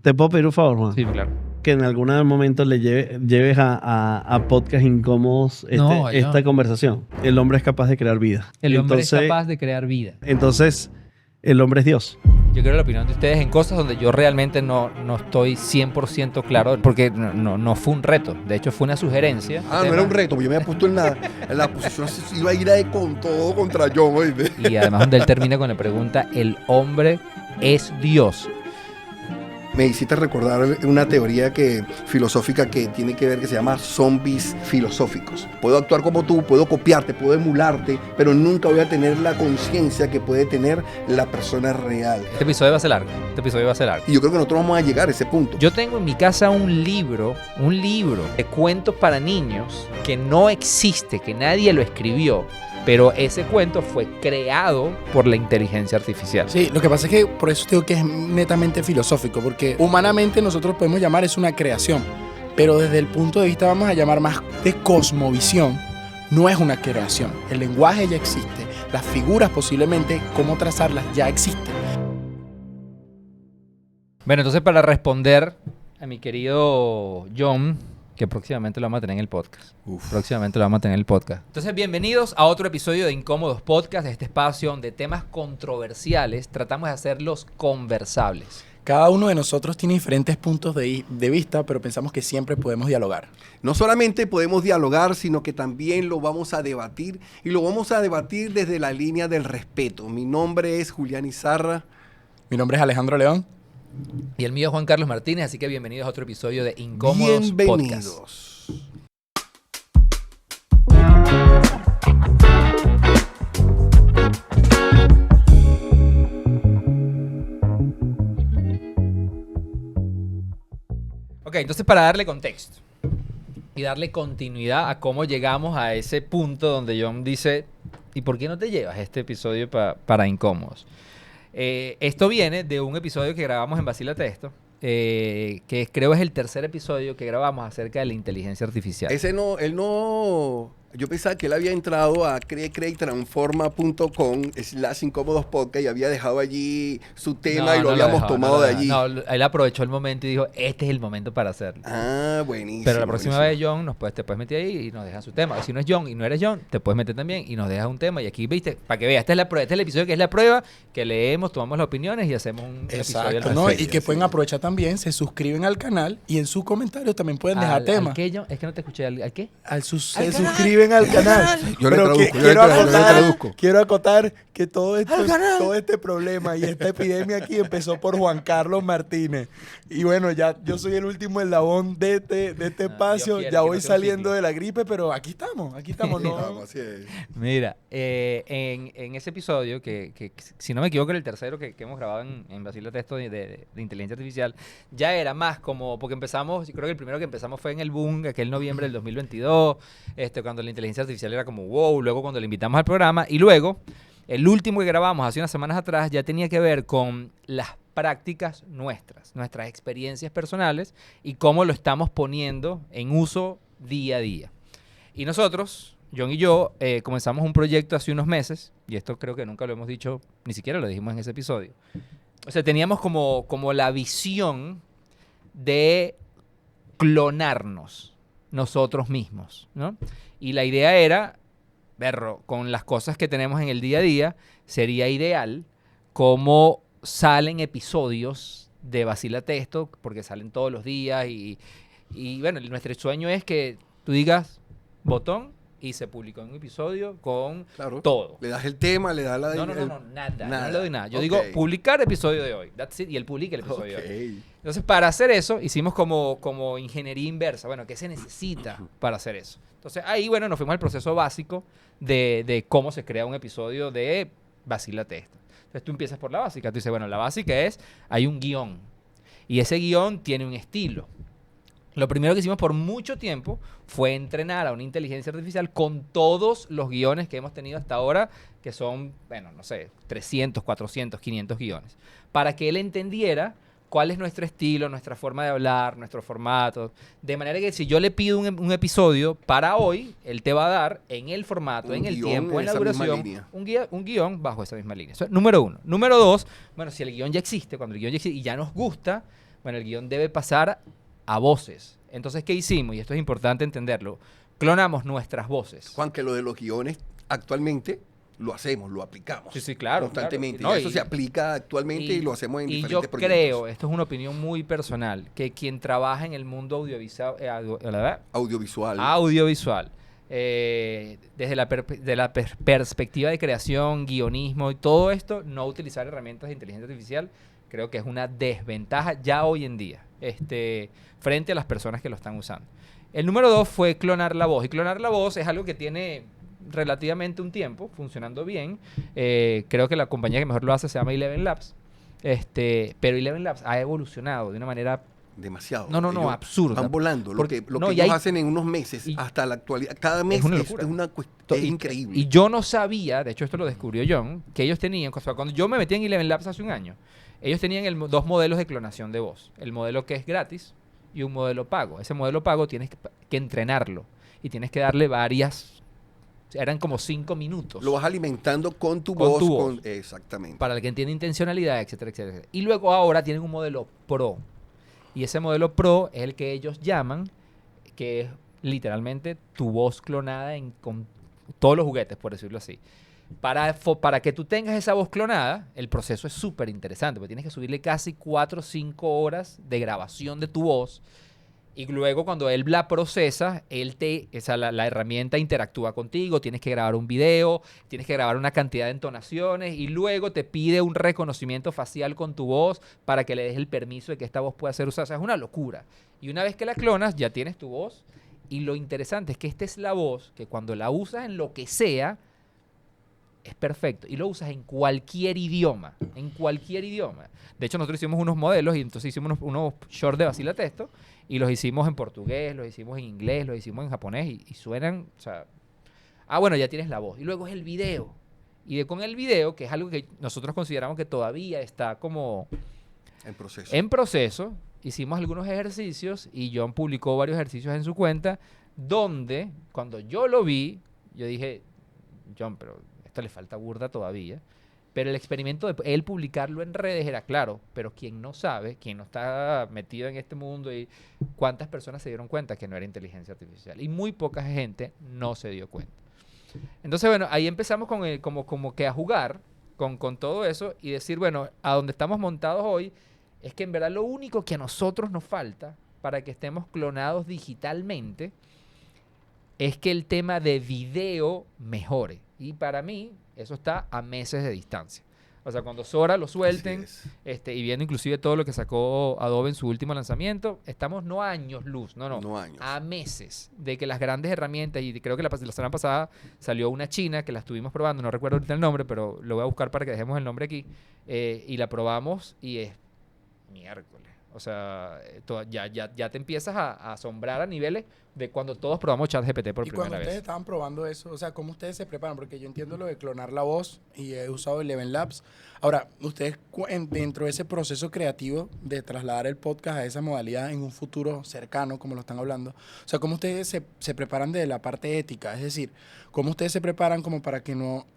¿Te puedo pedir un favor, Juan? Sí, claro. Que en algún momento le lleves a podcast incómodos esta conversación. El hombre es capaz de crear vida. El hombre es capaz de crear vida. Entonces, el hombre es Dios. Yo quiero la opinión de ustedes en cosas donde yo realmente no estoy 100% claro, porque no fue un reto, de hecho fue una sugerencia. No era un reto, porque yo me había puesto en la posición, iba a ir ahí con todo contra John, ¿oíste? Y además donde él termina con la pregunta, ¿el hombre es Dios? Me hiciste recordar una teoría filosófica que tiene que ver, que se llama zombies filosóficos. Puedo actuar como tú, puedo copiarte, puedo emularte, pero nunca voy a tener la conciencia que puede tener la persona real. Este episodio va a ser largo. Y yo creo que nosotros vamos a llegar a ese punto. Yo tengo en mi casa un libro de cuentos para niños que no existe, que nadie lo escribió. Pero ese cuento fue creado por la inteligencia artificial. Sí, lo que pasa es que por eso digo que es netamente filosófico, porque humanamente nosotros podemos llamar es una creación, pero desde el punto de vista, vamos a llamar más de cosmovisión, no es una creación. El lenguaje ya existe, las figuras posiblemente, cómo trazarlas ya existen. Bueno, entonces para responder a mi querido John, que próximamente lo vamos a tener en el podcast. Entonces, bienvenidos a otro episodio de Incómodos Podcast, este espacio donde temas controversiales tratamos de hacerlos conversables. Cada uno de nosotros tiene diferentes puntos de vista, pero pensamos que siempre podemos dialogar. No solamente podemos dialogar, sino que también lo vamos a debatir, y lo vamos a debatir desde la línea del respeto. Mi nombre es Julián Izarra. Mi nombre es Alejandro León. Y el mío es Juan Carlos Martínez, así que bienvenidos a otro episodio de Incómodos Podcast. Ok, entonces para darle contexto y darle continuidad a cómo llegamos a ese punto donde John dice, ¿y por qué no te llevas este episodio para Incómodos? Esto viene de un episodio que grabamos en Vacílate Esto, que creo es el tercer episodio que grabamos acerca de la inteligencia artificial. Yo pensaba que él había entrado a creecreatransforma.com/incómodospodcast y había dejado allí su tema y lo habíamos tomado de allí. No, él aprovechó el momento y dijo, este es el momento para hacerlo. Ah, buenísimo. Pero la próxima vez, John, te puedes meter ahí y nos dejas su tema. Si no es John y no eres John, te puedes meter también y nos dejas un tema. Y aquí, viste, para que veas, este es el episodio que es la prueba, que leemos, tomamos las opiniones y hacemos un episodio al respecto. ¿No? Y que pueden aprovechar también, se suscriben al canal y en sus comentarios también pueden dejar temas. ¿Al qué, John? Es que no te escuché. ¿Al qué? Se suscriben al canal. Yo le traduzco. Quiero acotar que todo este problema y esta epidemia aquí empezó por Juan Carlos Martínez. Y bueno, ya yo soy el último eslabón de este espacio. Ya voy saliendo de la gripe, pero aquí estamos, ¿no? Mira, en ese episodio, que si no me equivoco era el tercero que hemos grabado en Vacílate Esto de inteligencia artificial, ya era más como, porque empezamos, creo que el primero que empezamos fue en el boom, aquel noviembre del 2022, cuando la inteligencia artificial era como wow, luego cuando le invitamos al programa, y luego el último que grabamos hace unas semanas atrás ya tenía que ver con las prácticas nuestras experiencias personales y cómo lo estamos poniendo en uso día a día. Y nosotros, John y yo, comenzamos un proyecto hace unos meses, y esto creo que nunca lo hemos dicho, ni siquiera lo dijimos en ese episodio. O sea, teníamos como la visión de clonarnos nosotros mismos, ¿no? Y la idea era, con las cosas que tenemos en el día a día, sería ideal cómo salen episodios de Vacílate Esto, porque salen todos los días y bueno, nuestro sueño es que tú digas botón y se publicó un episodio con todo. Le das el tema, le das la... No, nada. No le doy nada. Yo digo publicar episodio de hoy. That's it, y él publica el episodio de hoy. Entonces, para hacer eso, hicimos como ingeniería inversa. Bueno, ¿qué se necesita para hacer eso? Entonces, ahí, bueno, nos fuimos al proceso básico de cómo se crea un episodio de Vacílate Esto. Entonces, tú empiezas por la básica. Tú dices, bueno, la básica es, hay un guión. Y ese guión tiene un estilo. Lo primero que hicimos por mucho tiempo fue entrenar a una inteligencia artificial con todos los guiones que hemos tenido hasta ahora, que son, 300, 400, 500 guiones, para que él entendiera cuál es nuestro estilo, nuestra forma de hablar, nuestro formato. De manera que si yo le pido un episodio para hoy, él te va a dar en el formato, en el tiempo, en la duración, un guión bajo esa misma línea. Eso es número uno. Número dos, si el guión ya existe, cuando el guión ya existe y ya nos gusta, Bueno, el guión debe pasar a voces. Entonces, ¿qué hicimos? Y esto es importante entenderlo. Clonamos nuestras voces. Juan, que lo de los guiones actualmente lo hacemos, lo aplicamos. Sí, claro. Constantemente. Claro. No, eso se aplica actualmente y lo hacemos en diferentes proyectos. Y yo creo, esto es una opinión muy personal, que quien trabaja en el mundo audiovisual, desde la perspectiva de creación, guionismo y todo esto, no utilizar herramientas de inteligencia artificial, creo que es una desventaja ya hoy en día, frente a las personas que lo están usando. El número 2 fue clonar la voz. Y clonar la voz es algo que tiene relativamente un tiempo funcionando bien. Creo que la compañía que mejor lo hace se llama Eleven Labs. Pero Eleven Labs ha evolucionado de una manera... Demasiado. No, absurda. Van volando. Lo que ellos hacen en unos meses hasta la actualidad. Cada mes es increíble. Y yo no sabía, de hecho esto lo descubrió John, que ellos tenían, o sea, cuando yo me metí en Eleven Labs hace un año, ellos tenían dos modelos de clonación de voz. El modelo que es gratis y un modelo pago. Ese modelo pago tienes que entrenarlo y tienes que darle varias... Eran como 5 minutos. Lo vas alimentando con tu voz. Exactamente. Para el que entiende intencionalidad, etcétera, etcétera. Y luego ahora tienen un modelo Pro. Y ese modelo Pro es el que ellos llaman, que es literalmente tu voz clonada con todos los juguetes, por decirlo así. Para que tú tengas esa voz clonada, el proceso es súper interesante, porque tienes que subirle casi 4 o 5 horas de grabación de tu voz. Y luego cuando él la procesa, la herramienta interactúa contigo, tienes que grabar un video, tienes que grabar una cantidad de entonaciones y luego te pide un reconocimiento facial con tu voz para que le des el permiso de que esta voz pueda ser usada. O sea, es una locura. Y una vez que la clonas, ya tienes tu voz. Y lo interesante es que esta es la voz que cuando la usas en lo que sea, es perfecto. Y lo usas en cualquier idioma. En cualquier idioma. De hecho, nosotros hicimos unos modelos y entonces hicimos unos shorts de Vacila Texto y los hicimos en portugués, los hicimos en inglés, los hicimos en japonés y suenan, o sea... bueno, ya tienes la voz. Y luego es el video. Y con el video, que es algo que nosotros consideramos que todavía está como... En proceso. Hicimos algunos ejercicios y John publicó varios ejercicios en su cuenta donde, cuando yo lo vi, yo dije, John, pero esto le falta burda todavía. Pero el experimento de él publicarlo en redes era claro, pero quien no sabe, quien no está metido en este mundo y cuántas personas se dieron cuenta que no era inteligencia artificial. Y muy poca gente no se dio cuenta. Entonces, bueno, ahí empezamos como que a jugar con todo eso y decir, bueno, a donde estamos montados hoy es que en verdad lo único que a nosotros nos falta para que estemos clonados digitalmente es que el tema de video mejore. Y para mí, eso está a meses de distancia. O sea, cuando Sora lo suelten, y viendo inclusive todo lo que sacó Adobe en su último lanzamiento, estamos no a años luz, no años, a meses de que las grandes herramientas, y creo que la semana pasada salió una china que la estuvimos probando, no recuerdo ahorita el nombre, pero lo voy a buscar para que dejemos el nombre aquí, y la probamos y es miércoles. O sea, ya te empiezas a asombrar a niveles de cuando todos probamos ChatGPT por primera vez. Y cuando ustedes estaban probando eso, o sea, ¿cómo ustedes se preparan? Porque yo entiendo lo de clonar la voz y he usado Eleven Labs. Ahora, ustedes dentro de ese proceso creativo de trasladar el podcast a esa modalidad en un futuro cercano, como lo están hablando, o sea, ¿cómo ustedes se preparan de la parte ética? Es decir, ¿cómo ustedes se preparan como para que no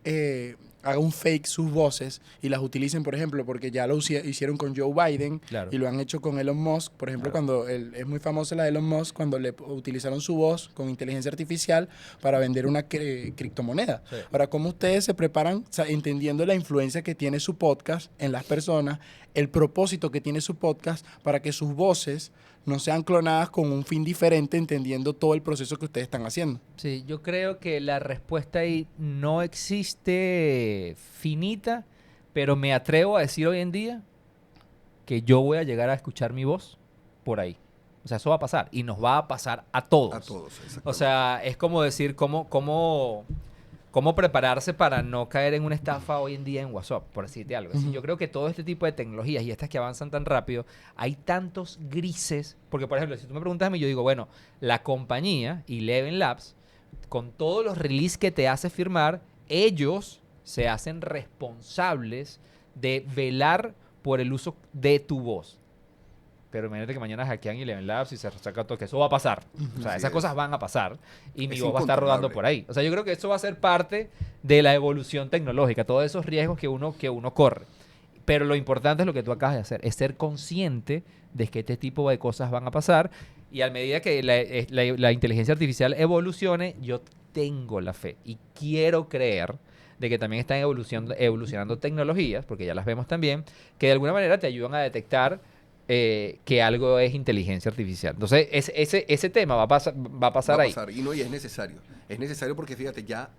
haga un fake sus voces y las utilicen, por ejemplo, porque ya lo hicieron con Joe Biden, claro, y lo han hecho con Elon Musk, por ejemplo, claro, cuando es muy famosa la de Elon Musk, cuando le utilizaron su voz con inteligencia artificial para vender una criptomoneda. Sí. Ahora, ¿cómo ustedes se preparan, o sea, entendiendo la influencia que tiene su podcast en las personas, el propósito que tiene su podcast para que sus voces no sean clonadas con un fin diferente, entendiendo todo el proceso que ustedes están haciendo? Sí, yo creo que la respuesta ahí no existe finita, pero me atrevo a decir hoy en día que yo voy a llegar a escuchar mi voz por ahí. O sea, eso va a pasar y nos va a pasar a todos. A todos, exactamente. O sea, es como decir cómo prepararse para no caer en una estafa hoy en día en WhatsApp, por decirte algo. Así, yo creo que todo este tipo de tecnologías y estas que avanzan tan rápido, hay tantos grises. Porque, por ejemplo, si tú me preguntas a mí, yo digo, bueno, la compañía, Eleven Labs, con todos los releases que te hace firmar, ellos se hacen responsables de velar por el uso de tu voz. Pero imagínate que mañana hackean Eleven Labs y se saca todo, que eso va a pasar. O sea, esas cosas van a pasar y mi voz va a estar rodando por ahí. O sea, yo creo que eso va a ser parte de la evolución tecnológica, todos esos riesgos que uno corre. Pero lo importante es lo que tú acabas de hacer, es ser consciente de que este tipo de cosas van a pasar y a medida que la inteligencia artificial evolucione, yo tengo la fe y quiero creer de que también están evolucionando tecnologías, porque ya las vemos también, que de alguna manera te ayudan a detectar que algo es inteligencia artificial. Entonces, ese tema va a pasar ahí. Y es necesario. Es necesario porque, fíjate, ya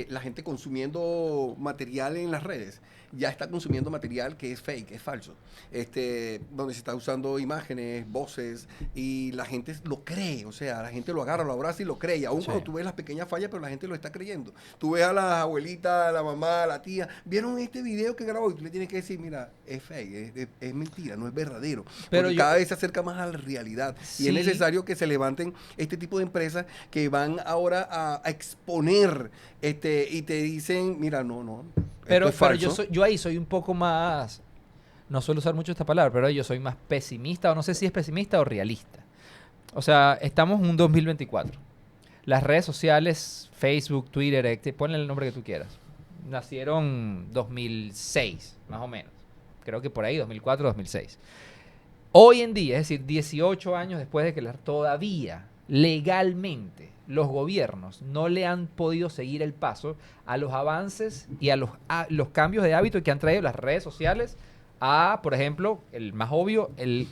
la gente consumiendo material en las redes, ya está consumiendo material que es fake, es falso. Donde se está usando imágenes, voces, y la gente lo cree. O sea, la gente lo agarra, lo abraza y lo cree. Y aún cuando tú ves las pequeñas fallas, pero la gente lo está creyendo. Tú ves a las abuelitas, a la mamá, a la tía, vieron este video que grabó y tú le tienes que decir, mira, es fake, es mentira, no es verdadero. Pero porque cada vez se acerca más a la realidad. Sí. Y es necesario que se levanten este tipo de empresas que van ahora a exponer y te dicen, mira, no. Pero esto es yo, falso. yo ahí soy un poco más, no suelo usar mucho esta palabra, pero yo soy más pesimista, o no sé si es pesimista o realista. O sea, estamos en un 2024. Las redes sociales, Facebook, Twitter, ponle el nombre que tú quieras, nacieron 2006, más o menos. Creo que por ahí, 2004, 2006. Hoy en día, es decir, 18 años después de que todavía legalmente los gobiernos no le han podido seguir el paso a los avances y a los cambios de hábito que han traído las redes sociales a, por ejemplo, el más obvio,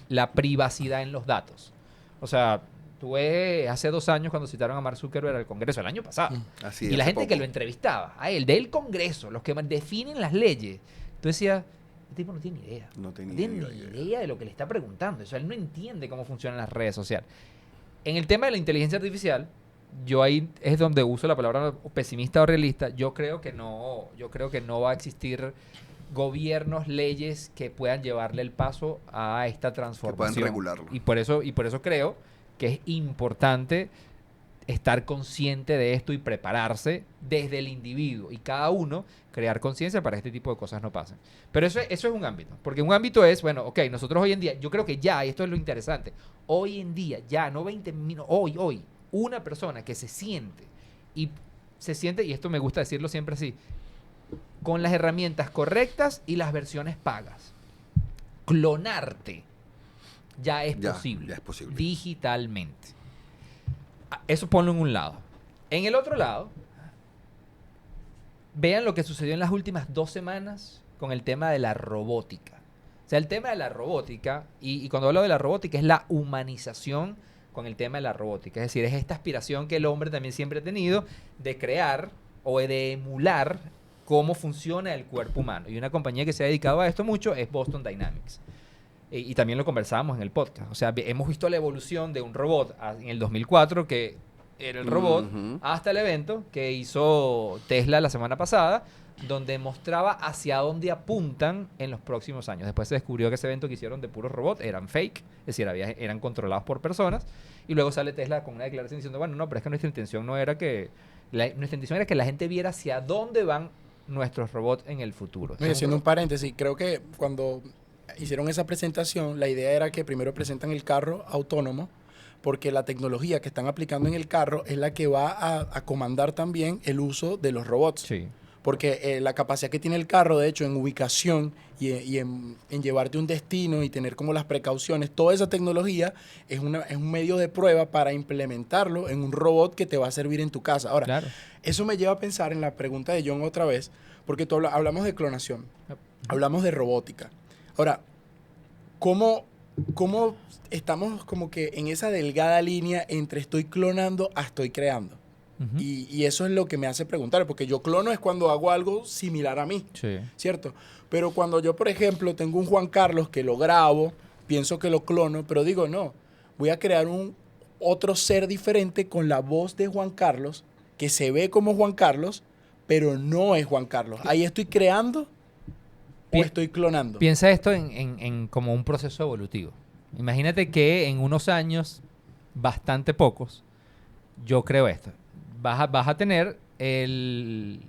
la privacidad en los datos. O sea, tú ves hace 2 años cuando citaron a Mark Zuckerberg al Congreso, el año pasado. Así, y la gente poco. que lo entrevistaba, a él, del Congreso, los que definen las leyes, tú decías, el tipo no tiene ni idea. No tiene ni idea de lo que le está preguntando. O sea, él no entiende cómo funcionan las redes sociales. En el tema de la inteligencia artificial, yo ahí es donde uso la palabra pesimista o realista. Yo creo que no va a existir gobiernos, leyes que puedan llevarle el paso a esta transformación. Que puedan regularlo. Y por eso creo que es importante estar consciente de esto y prepararse desde el individuo y cada uno crear conciencia para que este tipo de cosas no pasen. Pero eso es un ámbito, porque un ámbito es, bueno, ok, nosotros hoy en día, yo creo que ya, y esto es lo interesante, hoy en día, ya, no 20 minutos, hoy, una persona que se siente, y esto me gusta decirlo siempre así, con las herramientas correctas y las versiones pagas, clonarte ya es posible digitalmente. Eso ponlo en un lado. En el otro lado, vean lo que sucedió en las últimas 2 semanas con el tema de la robótica. O sea, el tema de la robótica, y cuando hablo de la robótica, es la humanización con el tema de la robótica. Es decir, es esta aspiración que el hombre también siempre ha tenido de crear o de emular cómo funciona el cuerpo humano. Y una compañía que se ha dedicado a esto mucho es Boston Dynamics. Y también lo conversábamos en el podcast. O sea, hemos visto la evolución de un robot en el 2004, que era el robot, hasta el evento que hizo Tesla la semana pasada, donde mostraba hacia dónde apuntan en los próximos años. Después se descubrió que ese evento que hicieron de puros robots eran fake, es decir, eran controlados por personas. Y luego sale Tesla con una declaración diciendo, bueno, no, pero es que nuestra intención no era que... nuestra intención era que la gente viera hacia dónde van nuestros robots en el futuro. Mira, haciendo un paréntesis, creo que cuando hicieron esa presentación, la idea era que primero presentan el carro autónomo, porque la tecnología que están aplicando en el carro es la que va a comandar también el uso de los robots. Sí. Porque la capacidad que tiene el carro, de hecho, en ubicación y en llevarte a un destino y tener como las precauciones, toda esa tecnología es un medio de prueba para implementarlo en un robot que te va a servir en tu casa. Ahora, claro. Eso me lleva a pensar en la pregunta de John otra vez, porque hablamos de clonación, hablamos de robótica. Ahora, ¿cómo estamos como que en esa delgada línea entre estoy clonando a estoy creando? Uh-huh. Y eso es lo que me hace preguntar, porque yo clono es cuando hago algo similar a mí, sí, ¿cierto? Pero cuando yo, por ejemplo, tengo un Juan Carlos que lo grabo, pienso que lo clono, pero digo, no, voy a crear otro ser diferente con la voz de Juan Carlos, que se ve como Juan Carlos, pero no es Juan Carlos. Ahí estoy creando o estoy clonando. Piensa esto en como un proceso evolutivo. Imagínate que en unos años, bastante pocos, yo creo esto. Vas a tener un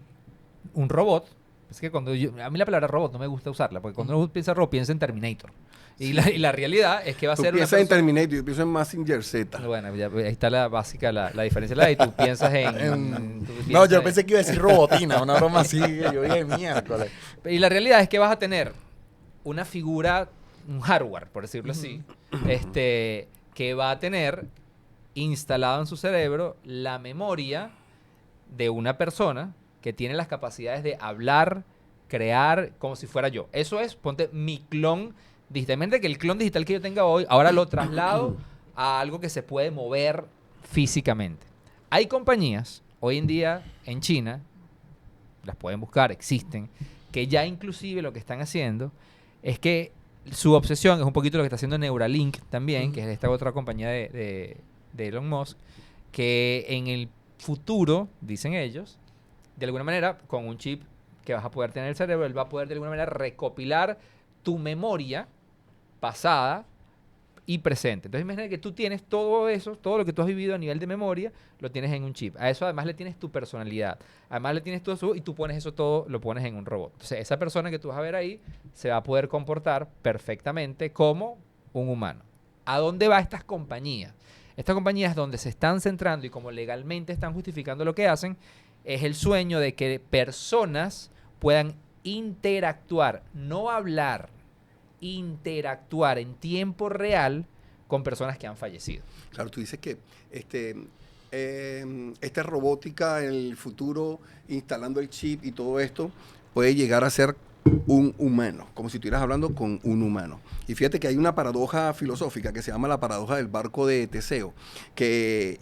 robot. Es que a mí la palabra robot no me gusta usarla, porque cuando uno piensa robot, piensa en Terminator. Y la realidad es que va a ser... Tú piensas en Terminator, yo pienso en Mazinger Z. Bueno, ahí está la básica, la diferencia. Y tú piensas no, yo pensé que iba a decir robotina, una broma así, que yo dije miércoles. Y la realidad es que vas a tener una figura, un hardware, por decirlo así, que va a tener instalado en su cerebro la memoria de una persona que tiene las capacidades de hablar, crear, como si fuera yo. Eso es, ponte mi clon digitalmente, que el clon digital que yo tenga hoy, ahora lo traslado a algo que se puede mover físicamente. Hay compañías, hoy en día, en China, las pueden buscar, existen, que ya inclusive lo que están haciendo es que su obsesión es un poquito lo que está haciendo Neuralink también, que es esta otra compañía de Elon Musk, que en el futuro, dicen ellos, de alguna manera, con un chip que vas a poder tener en el cerebro, él va a poder de alguna manera recopilar tu memoria pasada y presente. Entonces imagina que tú tienes todo eso, todo lo que tú has vivido a nivel de memoria, lo tienes en un chip. A eso además le tienes tu personalidad. Además le tienes todo eso y tú pones eso todo, lo pones en un robot. Entonces esa persona que tú vas a ver ahí se va a poder comportar perfectamente como un humano. ¿A dónde va estas compañías? Estas compañías donde se están centrando y como legalmente están justificando lo que hacen, es el sueño de que personas puedan interactuar, no hablar, interactuar en tiempo real con personas que han fallecido. Claro, tú dices que esta robótica en el futuro, instalando el chip y todo esto, puede llegar a ser un humano, como si estuvieras hablando con un humano. Y fíjate que hay una paradoja filosófica que se llama la paradoja del barco de Teseo, que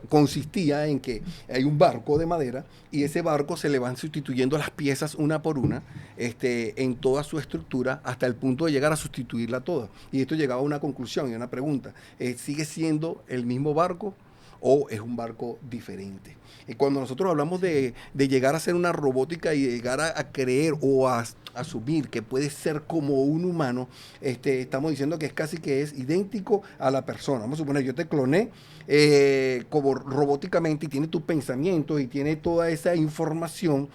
consistía en que hay un barco de madera y ese barco se le van sustituyendo las piezas una por una en toda su estructura hasta el punto de llegar a sustituirla toda. Y esto llegaba a una conclusión y a una pregunta. ¿Sigue siendo el mismo barco o es un barco diferente? Y cuando nosotros hablamos de llegar a ser una robótica y llegar a creer o a asumir que puede ser como un humano, estamos diciendo que es casi que es idéntico a la persona. Vamos a suponer, yo te cloné como robóticamente y tiene tus pensamientos y tiene toda esa información,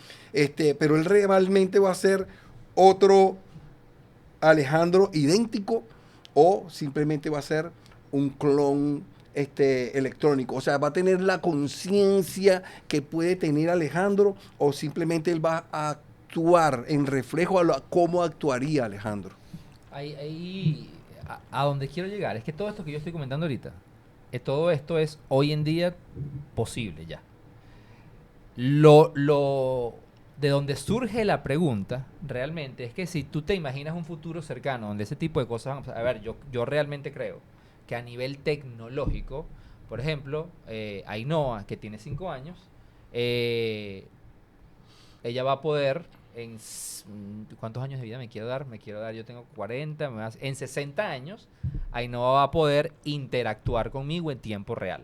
pero él realmente va a ser otro Alejandro idéntico o simplemente va a ser un clon electrónico. O sea, va a tener la conciencia que puede tener Alejandro o simplemente él va a actuar en reflejo a cómo actuaría Alejandro. A donde quiero llegar es que todo esto que yo estoy comentando ahorita, todo esto es hoy en día posible ya. De donde surge la pregunta realmente es que si tú te imaginas un futuro cercano donde ese tipo de cosas, a ver, yo realmente creo que a nivel tecnológico, por ejemplo, Ainhoa, que tiene 5 años, ella va a poder, ¿cuántos años de vida me quiero dar? Yo tengo 40, en 60 años, Ainhoa va a poder interactuar conmigo en tiempo real,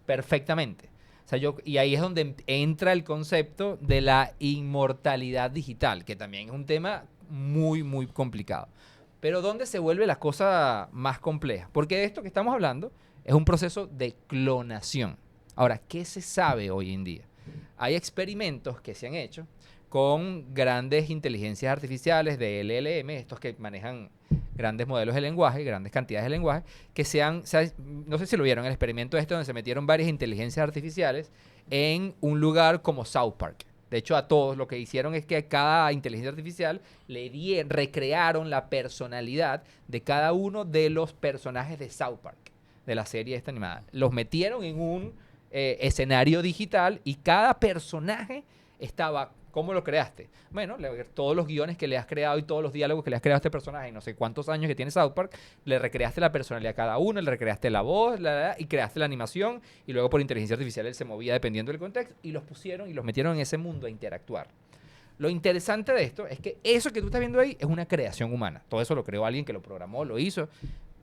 perfectamente. O sea, y ahí es donde entra el concepto de la inmortalidad digital, que también es un tema muy, muy complicado. Pero ¿dónde se vuelve la cosa más compleja? Porque de esto que estamos hablando es un proceso de clonación. Ahora, ¿qué se sabe hoy en día? Hay experimentos que se han hecho con grandes inteligencias artificiales de LLM, estos que manejan grandes modelos de lenguaje, grandes cantidades de lenguaje, que no sé si lo vieron, el experimento donde se metieron varias inteligencias artificiales en un lugar como South Park. De hecho, a todos lo que hicieron es que a cada inteligencia artificial recrearon la personalidad de cada uno de los personajes de South Park, de la serie esta animada. Los metieron en un escenario digital y cada personaje estaba... ¿Cómo lo creaste? Bueno, todos los guiones que le has creado y todos los diálogos que le has creado a este personaje, y no sé cuántos años que tiene South Park, le recreaste la personalidad a cada uno, le recreaste la voz, y creaste la animación, y luego por inteligencia artificial él se movía dependiendo del contexto, y los pusieron y los metieron en ese mundo a interactuar. Lo interesante de esto es que eso que tú estás viendo ahí es una creación humana. Todo eso lo creó alguien que lo programó, lo hizo,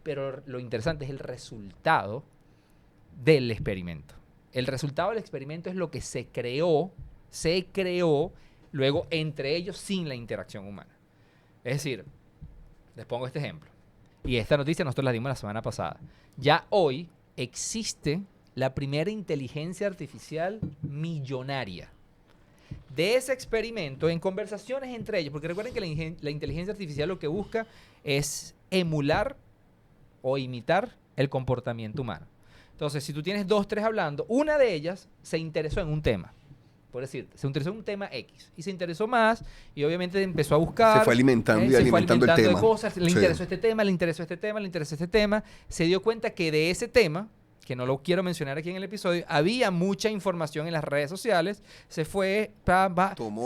pero lo interesante es el resultado del experimento. El resultado del experimento es lo que se creó luego entre ellos sin la interacción humana. Es decir, les pongo este ejemplo. Y esta noticia nosotros la dimos la semana pasada. Ya hoy existe la primera inteligencia artificial millonaria. De ese experimento, en conversaciones entre ellos, porque recuerden que la inteligencia artificial lo que busca es emular o imitar el comportamiento humano. Entonces, si tú tienes 2, 3 hablando, una de ellas se interesó en un tema. por decir, se interesó en un tema X y se interesó más y obviamente empezó a buscar. Se fue alimentando y alimentando el tema. De cosas, le interesó este tema, le interesó este tema, le interesó este tema. Se dio cuenta que de ese tema, que no lo quiero mencionar aquí en el episodio, había mucha información en las redes sociales. Se fue,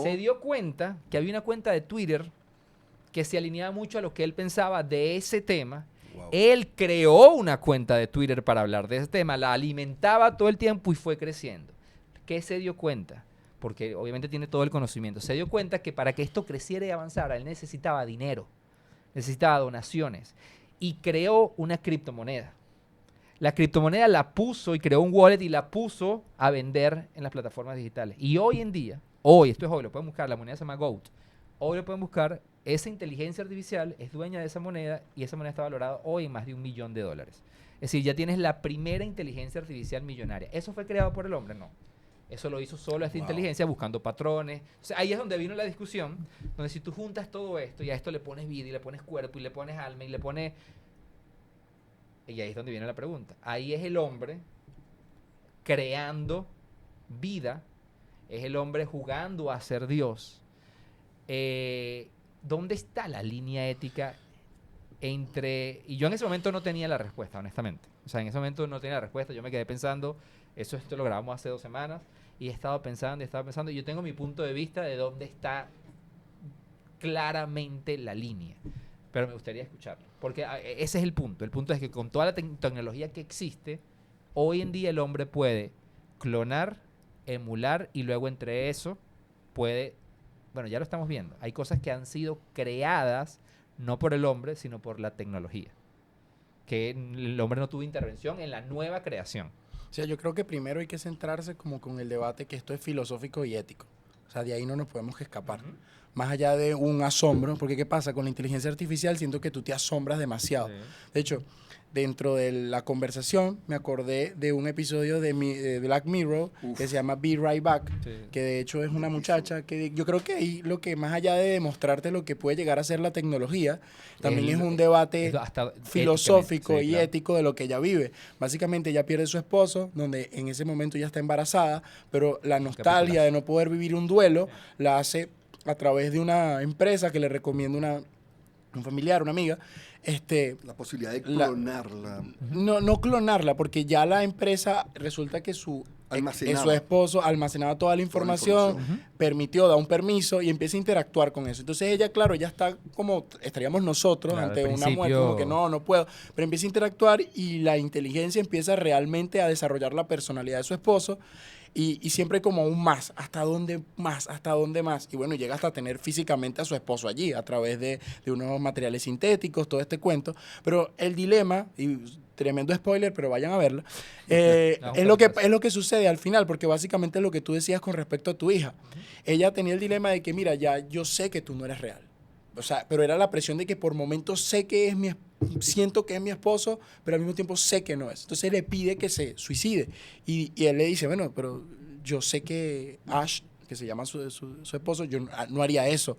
se dio cuenta que había una cuenta de Twitter que se alineaba mucho a lo que él pensaba de ese tema. Wow. Él creó una cuenta de Twitter para hablar de ese tema, la alimentaba todo el tiempo y fue creciendo. ¿Qué se dio cuenta? Porque obviamente tiene todo el conocimiento. Se dio cuenta que para que esto creciera y avanzara, él necesitaba dinero, necesitaba donaciones y creó una criptomoneda. La criptomoneda la puso y creó un wallet y la puso a vender en las plataformas digitales. Y hoy en día, esto es hoy, lo pueden buscar, la moneda se llama GOAT. Hoy lo pueden buscar, esa inteligencia artificial es dueña de esa moneda y esa moneda está valorada hoy en más de $1 millón. Es decir, ya tienes la primera inteligencia artificial millonaria. ¿Eso fue creado por el hombre? No. Eso lo hizo solo esta inteligencia buscando patrones. O sea, ahí es donde vino la discusión, donde si tú juntas todo esto y a esto le pones vida y le pones cuerpo y le pones alma y le pones... Y ahí es donde viene la pregunta. Ahí es el hombre creando vida, es el hombre jugando a ser Dios. ¿Dónde está la línea ética entre... Y yo en ese momento no tenía la respuesta, honestamente. O sea, en ese momento no tenía la respuesta. Yo me quedé pensando, esto lo grabamos hace 2 semanas, y he estado pensando, y yo tengo mi punto de vista de dónde está claramente la línea. Pero me gustaría escucharlo. Porque ese es el punto. El punto es que con toda la tecnología que existe, hoy en día el hombre puede clonar, emular, y luego entre eso puede... Bueno, ya lo estamos viendo. Hay cosas que han sido creadas no por el hombre, sino por la tecnología. Que el hombre no tuvo intervención en la nueva creación. O sea, yo creo que primero hay que centrarse como con el debate que esto es filosófico y ético. O sea, de ahí no nos podemos escapar. Uh-huh. Más allá de un asombro, porque ¿qué pasa? Con la inteligencia artificial siento que tú te asombras demasiado. Sí. De hecho, dentro de la conversación me acordé de un episodio de Black Mirror que se llama Be Right Back, que de hecho es una muchacha que yo creo que ahí lo que más allá de demostrarte lo que puede llegar a ser la tecnología, también es un debate filosófico y ético de lo que ella vive. Básicamente ella pierde a su esposo, donde en ese momento ya está embarazada, pero la nostalgia de no poder vivir un duelo la hace a través de una empresa que le recomienda un familiar, una amiga, la posibilidad de clonarla. No clonarla, porque ya la empresa resulta que su esposo almacenaba toda la información, da un permiso y empieza a interactuar con eso. Entonces ella, claro, ya está como estaríamos nosotros ante una muerte, como que no puedo, pero empieza a interactuar y la inteligencia empieza realmente a desarrollar la personalidad de su esposo. Y siempre como un más, ¿hasta dónde más? ¿Hasta dónde más? Y bueno, llega hasta tener físicamente a su esposo allí, a través de unos materiales sintéticos, todo este cuento. Pero el dilema, y tremendo spoiler, pero vayan a verlo, es lo que sucede al final, porque básicamente es lo que tú decías con respecto a tu hija. Ella tenía el dilema de que, mira, ya yo sé que tú no eres real. O sea, pero era la presión de que por momentos siento que es mi esposo, pero al mismo tiempo sé que no es. Entonces él le pide que se suicide. Y él le dice, bueno, pero yo sé que Ash, que se llama su esposo, yo no haría eso.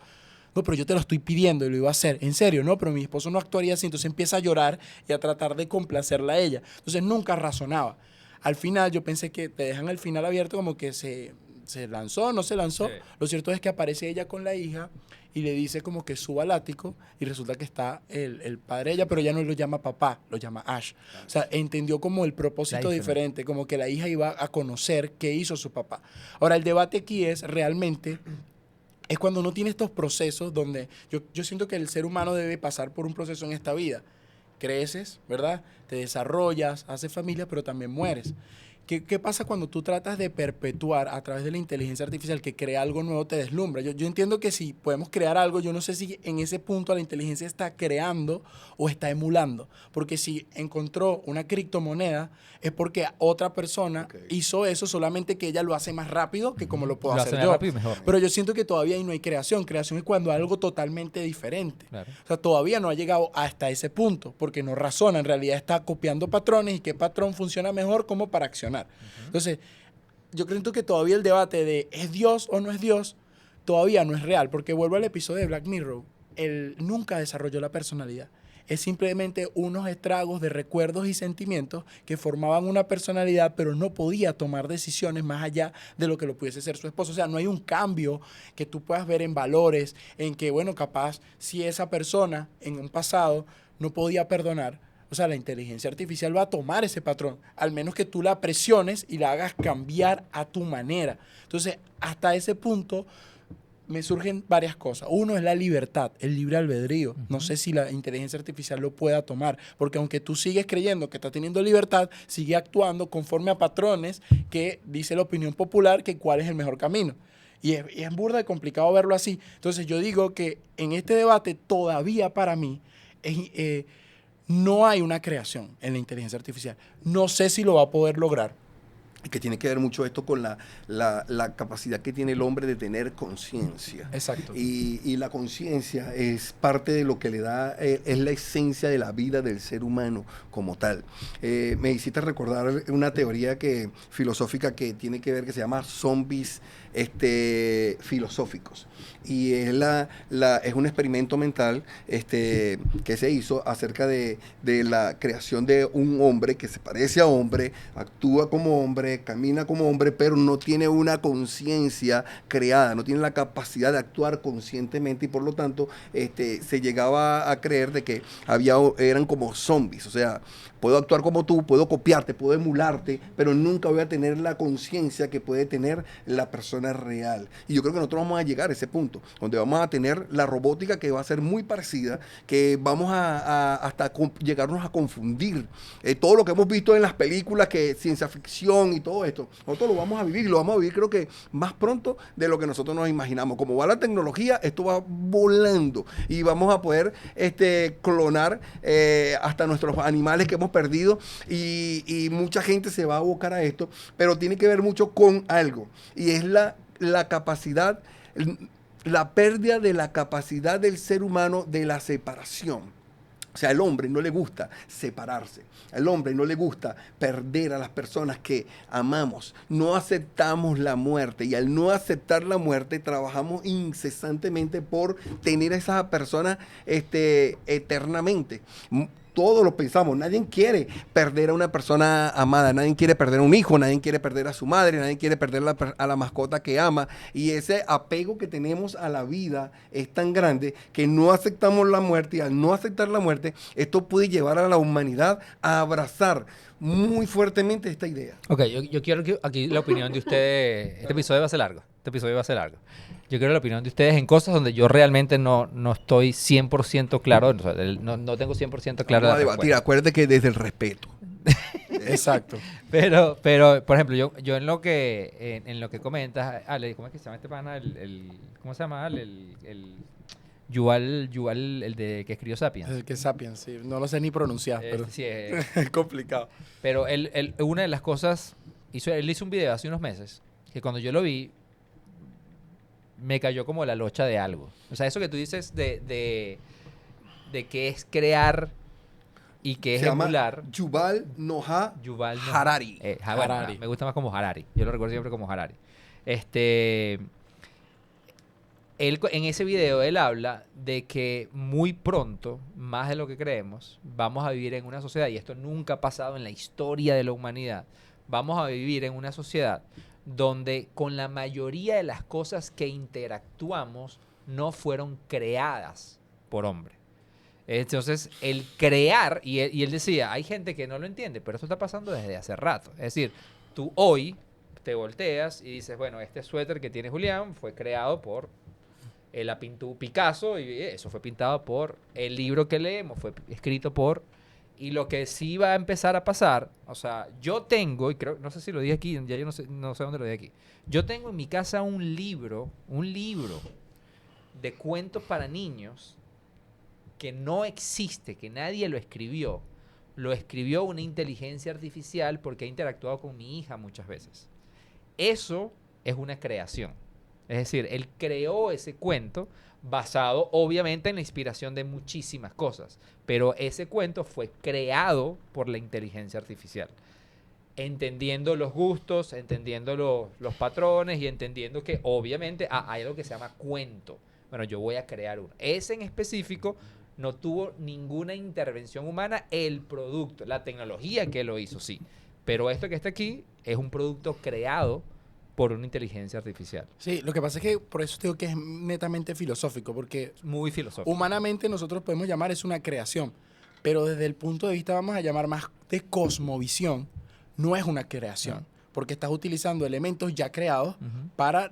No, pero yo te lo estoy pidiendo y lo iba a hacer. En serio, no, pero mi esposo no actuaría así. Entonces empieza a llorar y a tratar de complacerla a ella. Entonces nunca razonaba. Al final yo pensé que te dejan el final abierto como que se lanzó, no se lanzó. Sí. Lo cierto es que aparece ella con la hija y le dice como que suba al ático y resulta que está el padre de ella, pero ella no lo llama papá, lo llama Ash. O sea, entendió como el propósito diferente, como que la hija iba a conocer qué hizo su papá. Ahora, el debate aquí es realmente... Es cuando uno tiene estos procesos donde yo siento que el ser humano debe pasar por un proceso en esta vida. Creces, ¿verdad? Te desarrollas, haces familia, pero también mueres. ¿Qué pasa cuando tú tratas de perpetuar a través de la inteligencia artificial que crea algo nuevo, te deslumbra? Yo entiendo que si podemos crear algo, yo no sé si en ese punto la inteligencia está creando o está emulando. Porque si encontró una criptomoneda, es porque otra persona hizo eso, solamente que ella lo hace más rápido que como lo puedo hacer yo. Pero yo siento que todavía ahí no hay creación. Creación es cuando algo totalmente diferente. Claro. O sea, todavía no ha llegado hasta ese punto, porque no razona. En realidad está copiando patrones y qué patrón funciona mejor como para accionar. Entonces, yo creo que todavía el debate de ¿es Dios o no es Dios? Todavía no es real, porque vuelvo al episodio de Black Mirror. Él nunca desarrolló la personalidad. es simplemente unos estragos de recuerdos y sentimientos que formaban una personalidad, pero no podía tomar decisiones más allá de lo que lo pudiese ser su esposo. O sea, no hay un cambio que tú puedas ver en valores, en que, bueno, capaz si esa persona en un pasado no podía perdonar, o sea, la inteligencia artificial va a tomar ese patrón, al menos que tú la presiones y la hagas cambiar a tu manera. Entonces, hasta ese punto me surgen varias cosas. Uno es la libertad, el libre albedrío. No sé si la inteligencia artificial lo pueda tomar, porque aunque tú sigues creyendo que está teniendo libertad, sigue actuando conforme a patrones que dice la opinión popular que cuál es el mejor camino. Y es burda de complicado verlo así. Entonces yo digo que en este debate todavía para mí no hay una creación en la inteligencia artificial. No sé si lo va a poder lograr. Y que tiene que ver mucho esto con la capacidad que tiene el hombre de tener conciencia. Exacto. Y la conciencia es parte de lo que le da, es la esencia de la vida del ser humano como tal. Me hiciste recordar una teoría filosófica que tiene que ver, que se llama zombies filosóficos. Y es un experimento mental que se hizo acerca de la creación de un hombre que se parece a hombre, actúa como hombre, camina como hombre, pero no tiene una conciencia creada, no tiene la capacidad de actuar conscientemente, y por lo tanto se llegaba a creer de que eran como zombies. O sea, puedo actuar como tú, puedo copiarte, puedo emularte, pero nunca voy a tener la conciencia que puede tener la persona real. Y yo creo que nosotros vamos a llegar a ese punto, donde vamos a tener la robótica que va a ser muy parecida, que vamos hasta llegarnos a confundir. Todo lo que hemos visto en las películas, que ciencia ficción y todo esto, nosotros lo vamos a vivir, y lo vamos a vivir creo que más pronto de lo que nosotros nos imaginamos. Como va la tecnología, esto va volando, y vamos a poder clonar hasta nuestros animales que hemos perdido, y mucha gente se va a abocar a esto, pero tiene que ver mucho con algo, y es la capacidad, la pérdida de la capacidad del ser humano de la separación. O sea, al hombre no le gusta separarse. Al hombre no le gusta perder a las personas que amamos. No aceptamos la muerte, y al no aceptar la muerte trabajamos incesantemente por tener a esa persona eternamente. Todos lo pensamos, nadie quiere perder a una persona amada, nadie quiere perder a un hijo, nadie quiere perder a su madre, nadie quiere perder a la mascota que ama, y ese apego que tenemos a la vida es tan grande que no aceptamos la muerte, y al no aceptar la muerte, esto puede llevar a la humanidad a abrazar muy fuertemente esta idea. Ok, yo quiero que aquí la opinión de ustedes. Este episodio va a ser largo. Yo quiero la opinión de ustedes en cosas donde yo realmente no estoy 100% claro, o sea, no tengo 100% claro. Vamos a debatir, acuérdate que desde el respeto. Exacto. Pero, por ejemplo, yo en lo que comentas, Ale, ¿cómo es que se llama este pana? ¿Cómo se llama? El Yuval, el de que escribió Sapiens. El que Sapiens, sí. No lo sé ni pronunciar, pero Sí, es complicado. pero una de las cosas, él hizo un video hace unos meses, que cuando yo lo vi, me cayó como la locha de algo. O sea, eso que tú dices de qué es crear y qué es emular. Yuval Noah Harari. Harari. Me gusta más como Harari. Yo lo recuerdo siempre como Harari. En ese video él habla de que muy pronto, más de lo que creemos, vamos a vivir en una sociedad, y esto nunca ha pasado en la historia de la humanidad, vamos a vivir en una sociedad donde con la mayoría de las cosas que interactuamos no fueron creadas por hombre. Entonces, el crear, y él decía, hay gente que no lo entiende, pero esto está pasando desde hace rato. Es decir, tú hoy te volteas y dices, bueno, este suéter que tiene Julián fue creado por la pintó Picasso, y eso fue pintado por el libro que leemos, fue escrito por... Y lo que sí va a empezar a pasar, o sea, yo tengo, y creo, no sé si lo dije aquí, ya yo no sé dónde lo dije aquí. Yo tengo en mi casa un libro de cuentos para niños que no existe, que nadie lo escribió una inteligencia artificial porque ha interactuado con mi hija muchas veces. Eso es una creación. Es decir, él creó ese cuento basado obviamente en la inspiración de muchísimas cosas, pero ese cuento fue creado por la inteligencia artificial, entendiendo los gustos, entendiendo los patrones, y entendiendo que obviamente hay algo que se llama cuento. Bueno, yo voy a crear uno. Ese en específico no tuvo ninguna intervención humana el producto, la tecnología que lo hizo, sí. Pero esto que está aquí es un producto creado por una inteligencia artificial. Sí, lo que pasa es que por eso digo que es netamente filosófico, porque Muy filosófico. humanamente nosotros podemos llamar es una creación, pero desde el punto de vista, vamos a llamar más de cosmovisión, no es una creación, porque estás utilizando elementos ya creados para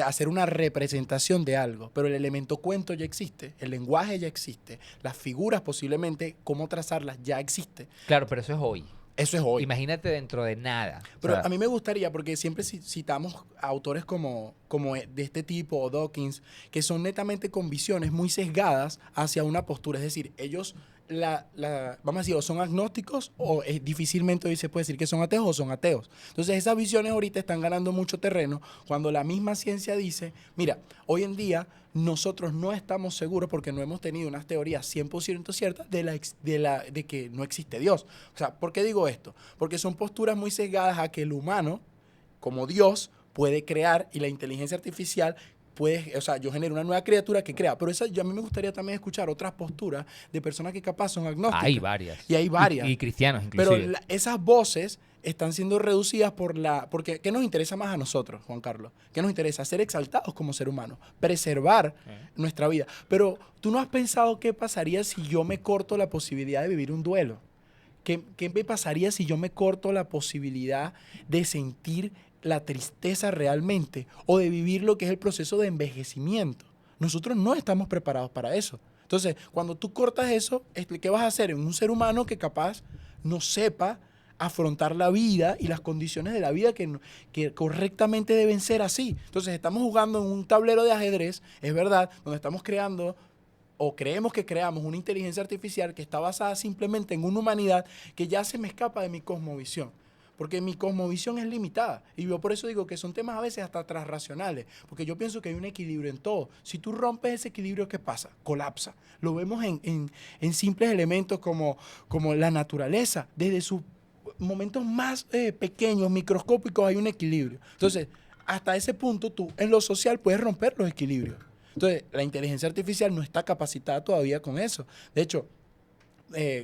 hacer una representación de algo, pero el elemento cuento ya existe, el lenguaje ya existe, las figuras posiblemente, cómo trazarlas ya existe. Claro, pero eso es hoy. Eso es hoy. Imagínate dentro de nada. Pero O sea, a mí me gustaría, porque siempre citamos a autores como de este tipo, o Dawkins, que son netamente con visiones muy sesgadas hacia una postura. Es decir, ellos, vamos a decir, o son agnósticos o difícilmente hoy se puede decir que son ateos o son ateos. Entonces esas visiones ahorita están ganando mucho terreno cuando la misma ciencia dice, mira, hoy en día nosotros no estamos seguros porque no hemos tenido unas teorías 100% ciertas de que no existe Dios. O sea, ¿por qué digo esto? Porque son posturas muy sesgadas a que el humano, como Dios, puede crear y la inteligencia artificial puede, o sea, yo genero una nueva criatura que crea. Pero a mí me gustaría también escuchar otras posturas de personas que capaz son agnósticas. hay varias. Y hay varias. Y cristianos inclusive. Pero esas voces están siendo reducidas porque ¿qué nos interesa más a nosotros, Juan Carlos? ¿Qué nos interesa? Ser exaltados como ser humano, preservar nuestra vida. Pero ¿tú no has pensado qué pasaría si yo me corto la posibilidad de vivir un duelo? ¿Qué me pasaría si yo me corto la posibilidad de sentir la tristeza realmente o de vivir lo que es el proceso de envejecimiento? Nosotros no estamos preparados para eso. Entonces, cuando tú cortas eso, ¿qué vas a hacer en un ser humano que capaz no sepa afrontar la vida y las condiciones de la vida que correctamente deben ser así? Entonces, estamos jugando en un tablero de ajedrez, es verdad, donde estamos creando o creemos que creamos una inteligencia artificial que está basada simplemente en una humanidad que ya se me escapa de mi cosmovisión. Porque mi cosmovisión es limitada. Y yo por eso digo que son temas a veces hasta transracionales. Porque yo pienso que hay un equilibrio en todo. Si tú rompes ese equilibrio, ¿qué pasa? Colapsa. Lo vemos en simples elementos como la naturaleza. Desde sus momentos más pequeños, microscópicos, hay un equilibrio. Entonces, hasta ese punto tú en lo social puedes romper los equilibrios. Entonces, la inteligencia artificial no está capacitada todavía con eso. De hecho,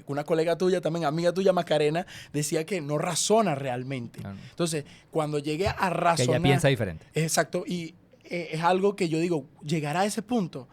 una colega tuya también, amiga tuya, Macarena, decía que no razona realmente. Entonces, cuando llegue a razonar... Que ella piensa diferente. Exacto, y es algo que yo digo, llegará a ese punto.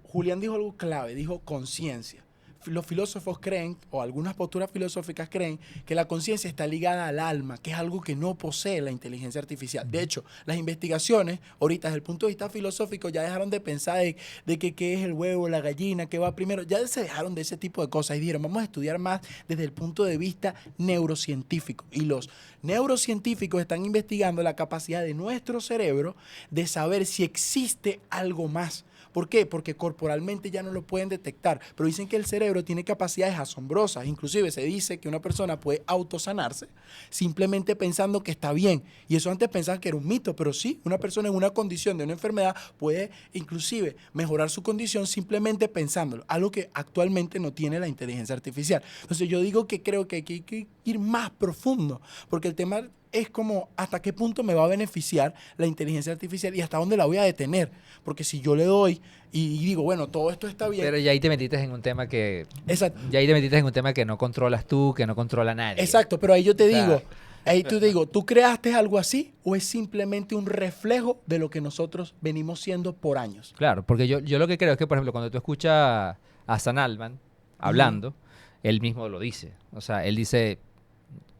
Julián dijo algo clave, dijo conciencia. Los filósofos creen, o algunas posturas filosóficas creen, que la conciencia está ligada al alma, que es algo que no posee la inteligencia artificial. De hecho, las investigaciones, ahorita desde el punto de vista filosófico, ya dejaron de pensar de que qué es el huevo, la gallina, qué va primero. Ya se dejaron de ese tipo de cosas y dijeron, vamos a estudiar más desde el punto de vista neurocientífico. Y los neurocientíficos están investigando la capacidad de nuestro cerebro de saber si existe algo más. ¿Por qué? Porque corporalmente ya no lo pueden detectar, pero dicen que el cerebro tiene capacidades asombrosas. Inclusive se dice que una persona puede autosanarse simplemente pensando que está bien. Y eso antes pensaban que era un mito, pero sí, una persona en una condición de una enfermedad puede inclusive mejorar su condición simplemente pensándolo, algo que actualmente no tiene la inteligencia artificial. Entonces yo digo que creo que hay que ir más profundo, porque el tema es como hasta qué punto me va a beneficiar la inteligencia artificial y hasta dónde la voy a detener. Porque si yo le doy y digo, bueno, todo esto está bien. Pero ya ahí te metiste en un tema que... Exacto. Ya ahí te metiste en un tema que no controlas tú, que no controla nadie. Exacto, pero ahí yo te digo, ¿tú creaste algo así o es simplemente un reflejo de lo que nosotros venimos siendo por años? Claro, porque yo lo que creo es que, por ejemplo, cuando tú escuchas a Sam Altman hablando, él mismo lo dice. O sea, él dice,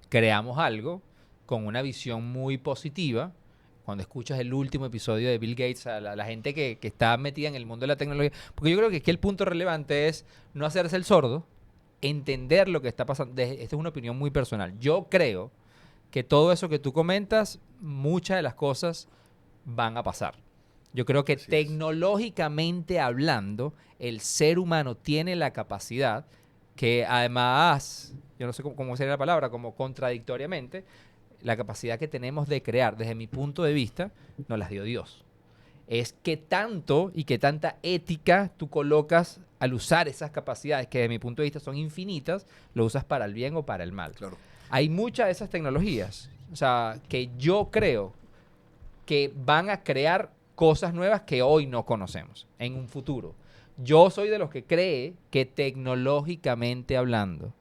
creamos algo con una visión muy positiva. Cuando escuchas el último episodio de Bill Gates, a la gente que está metida en el mundo de la tecnología, porque yo creo que aquí el punto relevante es no hacerse el sordo, entender lo que está pasando. Esta es una opinión muy personal. Yo creo que todo eso que tú comentas, muchas de las cosas van a pasar. Yo creo que tecnológicamente hablando, el ser humano tiene la capacidad que además, yo no sé cómo sería la palabra, como contradictoriamente, la capacidad que tenemos de crear, desde mi punto de vista, nos las dio Dios. Es que tanto y que tanta ética tú colocas al usar esas capacidades, que desde mi punto de vista son infinitas, lo usas para el bien o para el mal. Claro. Hay muchas de esas tecnologías, o sea, que yo creo que van a crear cosas nuevas que hoy no conocemos en un futuro. Yo soy de los que cree que tecnológicamente hablando,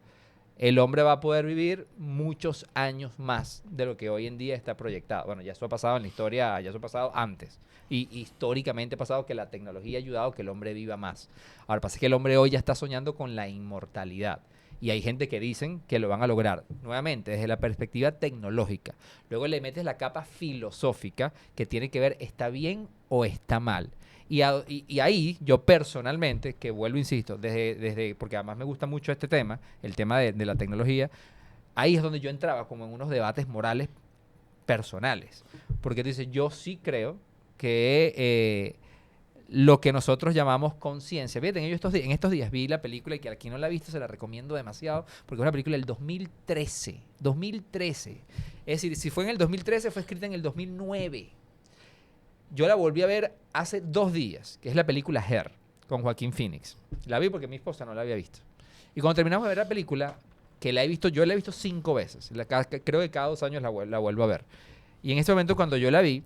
el hombre va a poder vivir muchos años más de lo que hoy en día está proyectado. Bueno, ya eso ha pasado en la historia, ya eso ha pasado antes. Y históricamente ha pasado que la tecnología ha ayudado a que el hombre viva más. Ahora, pasa que el hombre hoy ya está soñando con la inmortalidad. Y hay gente que dicen que lo van a lograr, nuevamente, desde la perspectiva tecnológica. Luego le metes la capa filosófica que tiene que ver, ¿está bien o está mal? Y ahí yo personalmente, que vuelvo, insisto, porque además me gusta mucho este tema, el tema de la tecnología, ahí es donde yo entraba como en unos debates morales personales. Porque tú dices, yo sí creo que lo que nosotros llamamos conciencia. Fíjate, en estos días vi la película y que a quien no la ha visto se la recomiendo demasiado porque es una película del 2013. 2013. Es decir, si fue en el 2013, fue escrita en el 2009. Yo la volví a ver hace 2 días, que es la película Her, con Joaquín Phoenix. La vi porque mi esposa no la había visto. Y cuando terminamos de ver la película, que la he visto, yo la he visto 5 veces. Creo que cada 2 años la vuelvo a ver. Y en ese momento, cuando yo la vi,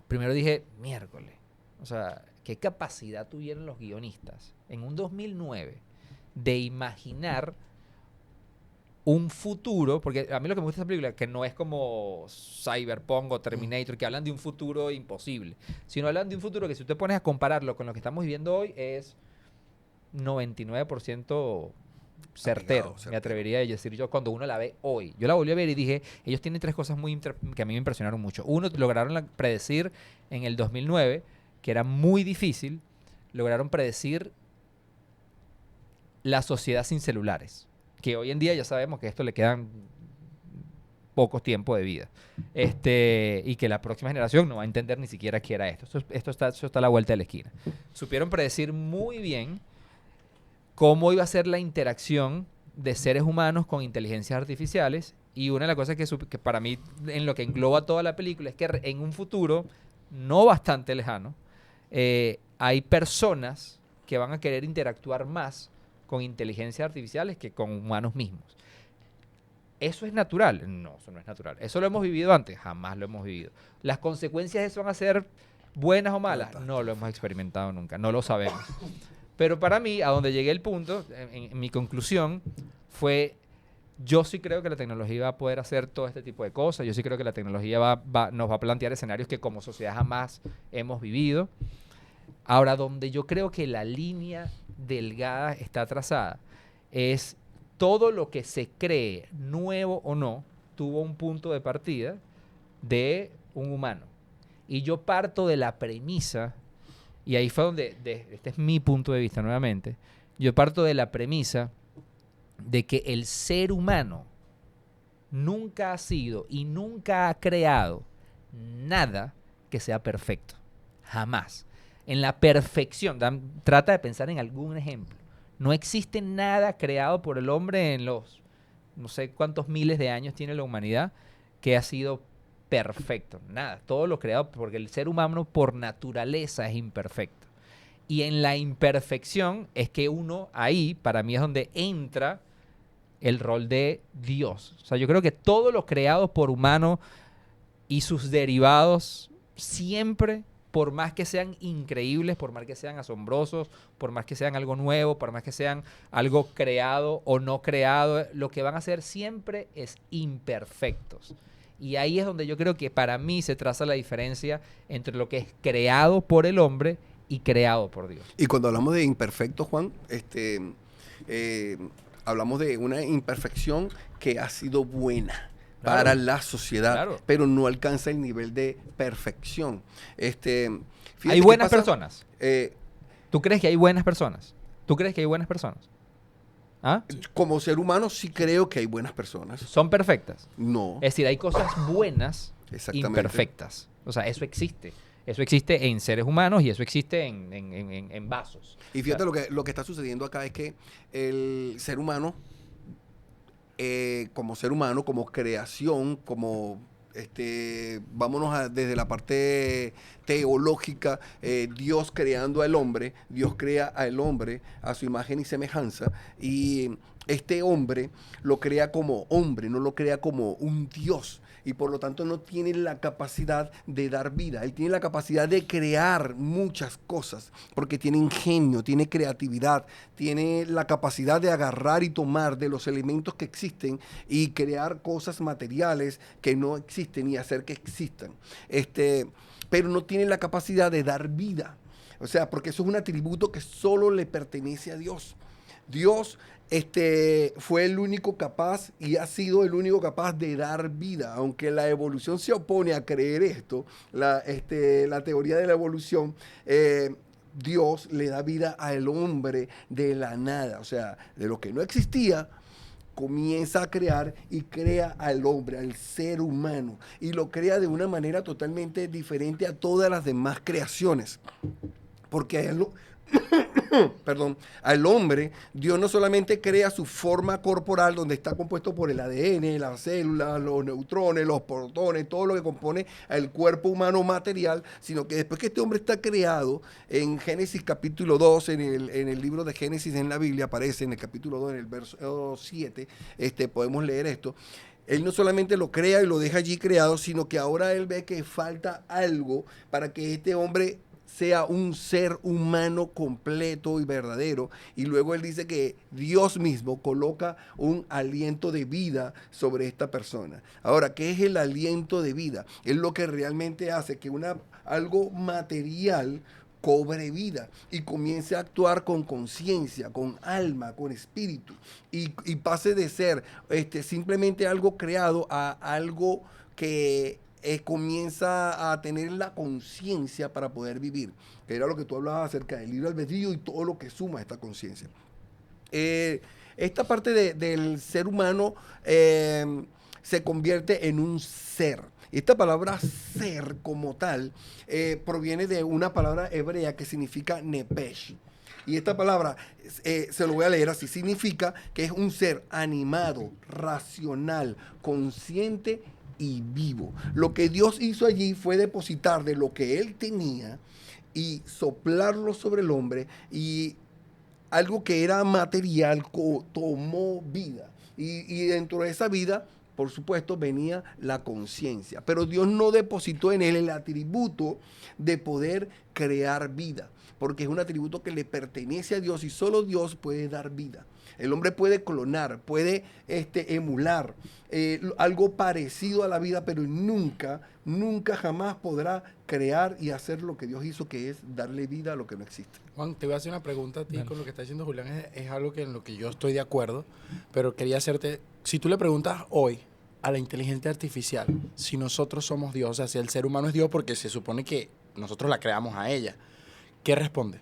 primero dije, miércoles. O sea, ¿qué capacidad tuvieron los guionistas en un 2009 de imaginar un futuro? Porque a mí lo que me gusta de esta película es que no es como Cyberpunk o Terminator, que hablan de un futuro imposible, sino hablan de un futuro que si usted pones a compararlo con lo que estamos viviendo hoy es 99% certero, me atrevería a decir yo, cuando uno la ve hoy. Yo la volví a ver y dije, ellos tienen 3 cosas que a mí me impresionaron mucho. Uno, lograron predecir en el 2009, que era muy difícil, lograron predecir la sociedad sin celulares, que hoy en día ya sabemos que esto le quedan pocos tiempos de vida, y que la próxima generación no va a entender ni siquiera qué era esto. Esto está a la vuelta de la esquina. Supieron predecir muy bien cómo iba a ser la interacción de seres humanos con inteligencias artificiales, y una de las cosas que para mí, en lo que engloba toda la película, es que en un futuro no bastante lejano, hay personas que van a querer interactuar más con inteligencias artificiales que con humanos mismos. ¿Eso es natural? No, eso no es natural. ¿Eso lo hemos vivido antes? Jamás lo hemos vivido. ¿Las consecuencias de eso van a ser buenas o malas? No lo hemos experimentado nunca, no lo sabemos. Pero para mí, a donde llegué el punto, en mi conclusión, fue, yo sí creo que la tecnología va a poder hacer todo este tipo de cosas. Yo sí creo que la tecnología nos va a plantear escenarios que como sociedad jamás hemos vivido. Ahora, donde yo creo que la línea delgada está trazada es todo lo que se cree, nuevo o no, tuvo un punto de partida de un humano. Y yo parto de la premisa, y ahí fue donde, este es mi punto de vista nuevamente, yo parto de la premisa de que el ser humano nunca ha sido y nunca ha creado nada que sea perfecto. Jamás. En la perfección, trata de pensar en algún ejemplo. No existe nada creado por el hombre en los no sé cuántos miles de años tiene la humanidad que ha sido perfecto. Nada, todo lo creado, porque el ser humano por naturaleza es imperfecto. Y en la imperfección es que uno, ahí, para mí es donde entra el rol de Dios. O sea, yo creo que todo lo creado por humano y sus derivados siempre, por más que sean increíbles, por más que sean asombrosos, por más que sean algo nuevo, por más que sean algo creado o no creado, lo que van a hacer siempre es imperfectos. Y ahí es donde yo creo que para mí se traza la diferencia entre lo que es creado por el hombre y creado por Dios. Y cuando hablamos de imperfectos, Juan, hablamos de una imperfección que ha sido buena para la sociedad, pero no alcanza el nivel de perfección. ¿Hay buenas personas? ¿Tú crees que hay buenas personas? ¿Tú crees que hay buenas personas? ¿Ah? Como ser humano sí creo que hay buenas personas. ¿Son perfectas? No. Es decir, hay cosas buenas imperfectas. O sea, eso existe. Eso existe en seres humanos y eso existe en vasos. Y fíjate, lo que está sucediendo acá es que el ser humano, como ser humano, como creación, como vámonos desde la parte teológica, Dios creando al hombre, Dios crea al hombre a su imagen y semejanza, y este hombre lo crea como hombre, no lo crea como un Dios. Y por lo tanto no tiene la capacidad de dar vida. Él tiene la capacidad de crear muchas cosas, porque tiene ingenio, tiene creatividad, tiene la capacidad de agarrar y tomar de los elementos que existen y crear cosas materiales que no existen y hacer que existan. Pero no tiene la capacidad de dar vida. O sea, porque eso es un atributo que solo le pertenece a Dios. Dios fue el único capaz y ha sido el único capaz de dar vida, aunque la evolución se opone a creer esto, la teoría de la evolución, Dios le da vida al hombre de la nada, o sea, de lo que no existía, comienza a crear y crea al hombre, al ser humano, y lo crea de una manera totalmente diferente a todas las demás creaciones, porque perdón, al hombre, Dios no solamente crea su forma corporal, donde está compuesto por el ADN, las células, los neutrones, los protones, todo lo que compone el cuerpo humano material, sino que después que este hombre está creado, en Génesis capítulo 2, en el libro de Génesis en la Biblia, aparece en el capítulo 2, en el verso 7, podemos leer esto. Él no solamente lo crea y lo deja allí creado, sino que ahora él ve que falta algo para que este hombre sea un ser humano completo y verdadero. Y luego él dice que Dios mismo coloca un aliento de vida sobre esta persona. Ahora, ¿qué es el aliento de vida? Es lo que realmente hace que algo material cobre vida y comience a actuar con conciencia, con alma, con espíritu, y pase de ser simplemente algo creado a algo que comienza a tener la conciencia para poder vivir, que era lo que tú hablabas acerca del libre albedrío y todo lo que suma esta conciencia. Esta parte del ser humano se convierte en un ser. Esta palabra ser como tal proviene de una palabra hebrea que significa nepesh. Y esta palabra, se lo voy a leer así, significa que es un ser animado, racional, consciente y vivo. Lo que Dios hizo allí fue depositar de lo que él tenía y soplarlo sobre el hombre, y algo que era material tomó vida. Y dentro de esa vida, por supuesto, venía la conciencia. Pero Dios no depositó en él el atributo de poder crear vida, porque es un atributo que le pertenece a Dios y solo Dios puede dar vida. El hombre puede clonar, puede emular algo parecido a la vida, pero nunca jamás podrá crear y hacer lo que Dios hizo, que es darle vida a lo que no existe. Juan, te voy a hacer una pregunta a ti. Con lo que está diciendo Julián, es algo en lo que yo estoy de acuerdo, pero quería hacerte, si tú le preguntas hoy a la inteligencia artificial si nosotros somos Dios, o sea, si el ser humano es Dios, porque se supone que nosotros la creamos a ella, ¿qué responde?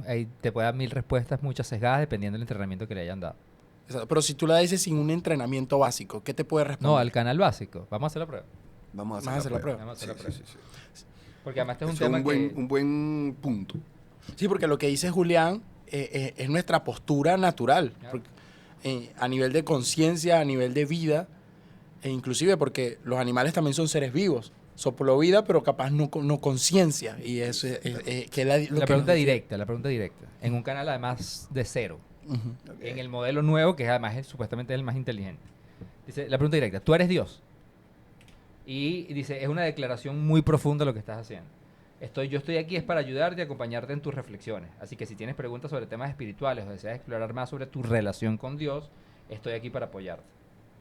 Ahí te puede dar 1000 respuestas, muchas sesgadas, dependiendo del entrenamiento que le hayan dado. Exacto. Pero si tú la dices sin un entrenamiento básico, ¿qué te puede responder? No, al canal básico. Vamos a hacer la prueba. Vamos a hacer la prueba. Sí. Porque además este es un tema un buen punto. Sí, porque lo que dice Julián es nuestra postura natural. Claro. A nivel de conciencia, a nivel de vida, e inclusive porque los animales también son seres vivos. Sopló vida, pero capaz no conciencia. Y eso que la pregunta directa. En un canal además de cero. Uh-huh. Okay. En el modelo nuevo, que además supuestamente es el más inteligente. Dice, la pregunta directa, ¿tú eres Dios? Y dice, es una declaración muy profunda lo que estás haciendo. Yo estoy aquí es para ayudarte y acompañarte en tus reflexiones. Así que si tienes preguntas sobre temas espirituales o deseas explorar más sobre tu relación con Dios, estoy aquí para apoyarte.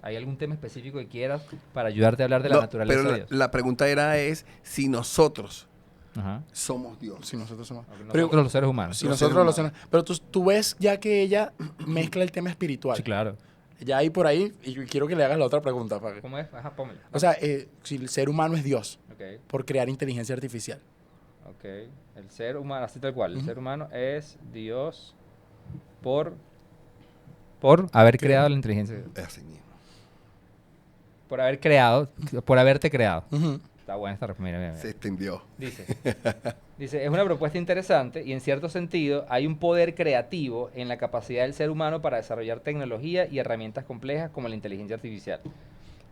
¿Hay algún tema específico que quieras para ayudarte a hablar de la naturaleza de Dios? La pregunta es si nosotros Ajá. somos Dios. Si nosotros somos. Nosotros los seres humanos. Si nosotros los seres humanos. Pero tú ves ya que ella mezcla el tema espiritual. Sí, claro. Ya hay por ahí, y quiero que le hagas la otra pregunta. ¿Cómo es? Ajá, pónmela. O sea, si el ser humano es Dios, Okay. por crear inteligencia artificial. Ok. El ser humano, así tal cual. El ser humano es Dios por haber creado la inteligencia. Es así mismo. Por haberte creado. Uh-huh. Está buena esta respuesta. Mira. Se extendió. Dice, es una propuesta interesante y en cierto sentido hay un poder creativo en la capacidad del ser humano para desarrollar tecnología y herramientas complejas como la inteligencia artificial.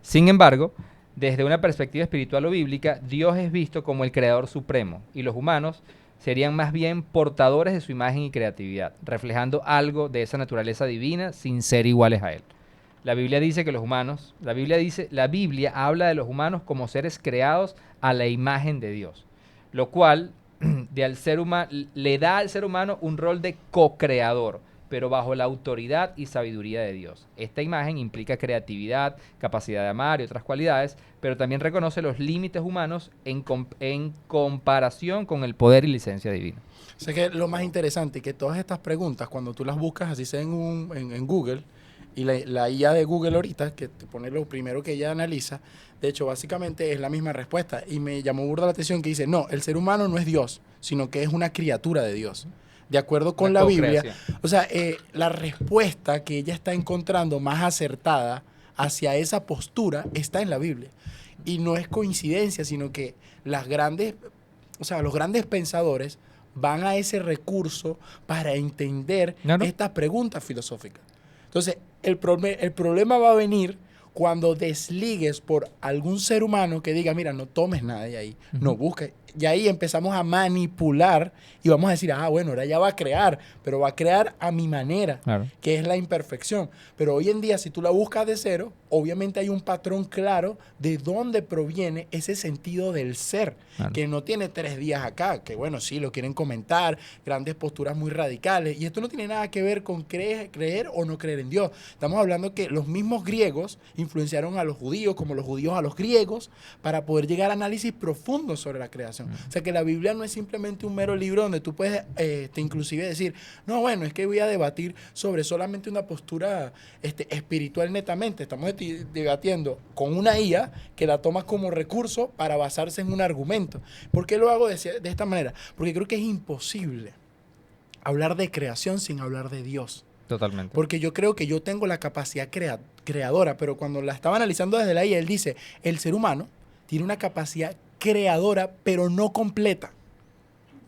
Sin embargo, desde una perspectiva espiritual o bíblica, Dios es visto como el creador supremo y los humanos serían más bien portadores de su imagen y creatividad, reflejando algo de esa naturaleza divina sin ser iguales a él. La Biblia dice que la Biblia habla de los humanos como seres creados a la imagen de Dios, lo cual le da al ser humano un rol de co-creador, pero bajo la autoridad y sabiduría de Dios. Esta imagen implica creatividad, capacidad de amar y otras cualidades, pero también reconoce los límites humanos en comparación con el poder y licencia divina. O sea que lo más interesante es que todas estas preguntas, cuando tú las buscas, así sea en Google, y la IA de Google ahorita, que te pone lo primero que ella analiza, de hecho, básicamente es la misma respuesta. Y me llamó burda la atención que dice, no, el ser humano no es Dios, sino que es una criatura de Dios. De acuerdo con la Biblia. O sea, la respuesta que ella está encontrando más acertada hacia esa postura está en la Biblia. Y no es coincidencia, sino que los grandes pensadores van a ese recurso para entender estas preguntas filosóficas. Entonces, el problema va a venir cuando desligues por algún ser humano que diga, mira, no tomes nada de ahí, no busques. Y ahí empezamos a manipular y vamos a decir, bueno, ahora ya va a crear, pero va a crear a mi manera, que es la imperfección. Pero hoy en día, si tú la buscas de cero, obviamente hay un patrón claro de dónde proviene ese sentido del ser, que no tiene 3 días acá, que bueno, sí, lo quieren comentar, grandes posturas muy radicales, y esto no tiene nada que ver con creer o no creer en Dios. Estamos hablando que los mismos griegos influenciaron a los judíos, como los judíos a los griegos, para poder llegar a análisis profundos sobre la creación. O sea, que la Biblia no es simplemente un mero libro donde tú puedes inclusive decir, no, bueno, es que voy a debatir sobre solamente una postura espiritual netamente. Estamos debatiendo con una IA que la tomas como recurso para basarse en un argumento. ¿Por qué lo hago de esta manera? Porque creo que es imposible hablar de creación sin hablar de Dios. Totalmente. Porque yo creo que yo tengo la capacidad creadora, pero cuando la estaba analizando desde la IA, él dice, el ser humano tiene una capacidad creadora, pero no completa.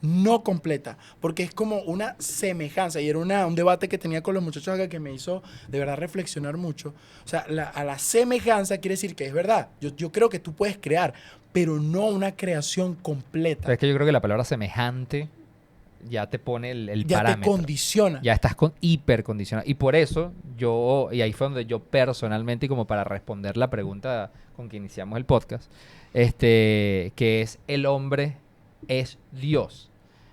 No completa, porque es como una semejanza, y era un debate que tenía con los muchachos acá que me hizo de verdad reflexionar mucho. O sea, a la semejanza quiere decir que es verdad, yo creo que tú puedes crear, pero no una creación completa. Pero es que yo creo que la palabra semejante ya te pone el ya parámetro. Ya te condiciona. Ya estás hipercondicionado. Y por eso y ahí fue donde yo personalmente, y como para responder la pregunta con que iniciamos el podcast, que es el hombre es Dios.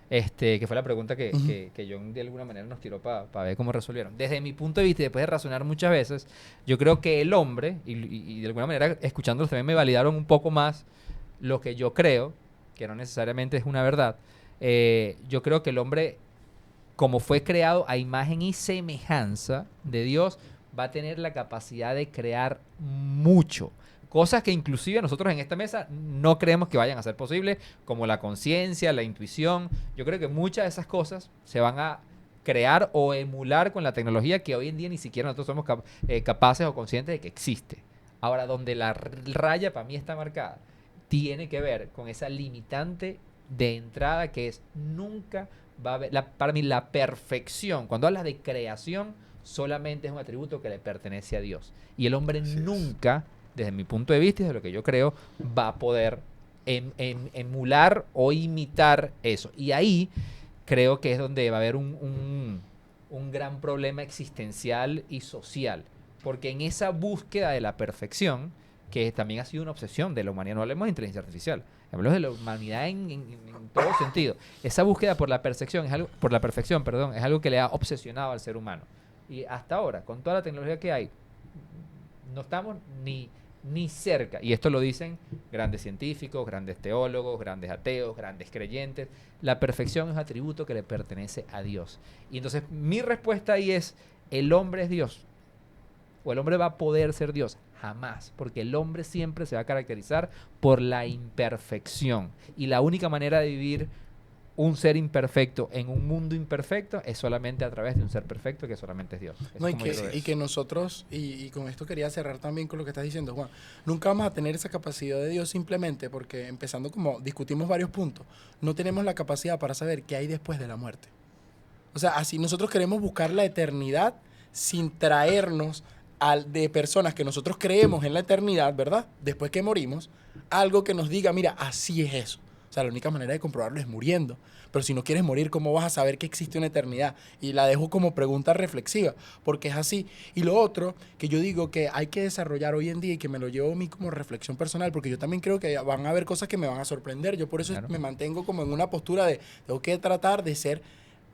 Que fue la pregunta que John de alguna manera nos tiró para ver cómo resolvieron. Desde mi punto de vista, y después de razonar muchas veces, yo creo que el hombre, y de alguna manera escuchándolos también me validaron un poco más lo que yo creo, que no necesariamente es una verdad. Yo creo que el hombre, como fue creado a imagen y semejanza de Dios, va a tener la capacidad de crear mucho. Cosas que inclusive nosotros en esta mesa no creemos que vayan a ser posibles, como la conciencia, la intuición. Yo creo que muchas de esas cosas se van a crear o emular con la tecnología que hoy en día ni siquiera nosotros somos capaces o conscientes de que existe. Ahora, donde la raya para mí está marcada, tiene que ver con esa limitante de entrada que es nunca va a haber, para mí la perfección, cuando hablas de creación, solamente es un atributo que le pertenece a Dios. Y el hombre nunca, desde mi punto de vista y de lo que yo creo, va a poder emular o imitar eso. Y ahí creo que es donde va a haber un gran problema existencial y social. Porque en esa búsqueda de la perfección, que también ha sido una obsesión de la humanidad, no hablemos de inteligencia artificial, hablamos de la humanidad en todo sentido. Esa búsqueda por la perfección es algo que le ha obsesionado al ser humano. Y hasta ahora, con toda la tecnología que hay, no estamos ni cerca. Y esto lo dicen grandes científicos, grandes teólogos, grandes ateos, grandes creyentes. La perfección es un atributo que le pertenece a Dios. Y entonces mi respuesta ahí es, ¿el hombre es Dios? ¿O el hombre va a poder ser Dios? Jamás, porque el hombre siempre se va a caracterizar por la imperfección. Y la única manera de vivir un ser imperfecto en un mundo imperfecto es solamente a través de un ser perfecto que solamente es Dios. No, y que nosotros, y con esto quería cerrar también con lo que estás diciendo, Juan, nunca vamos a tener esa capacidad de Dios simplemente porque, empezando como discutimos varios puntos, no tenemos la capacidad para saber qué hay después de la muerte. O sea, así nosotros queremos buscar la eternidad sin traernos de personas que nosotros creemos en la eternidad, ¿verdad? Después que morimos, algo que nos diga, mira, así es eso. O sea, la única manera de comprobarlo es muriendo. Pero si no quieres morir, ¿cómo vas a saber que existe una eternidad? Y la dejo como pregunta reflexiva, porque es así. Y lo otro que yo digo que hay que desarrollar hoy en día y que me lo llevo a mí como reflexión personal, porque yo también creo que van a haber cosas que me van a sorprender. Yo por eso me mantengo como en una postura de tengo que tratar de ser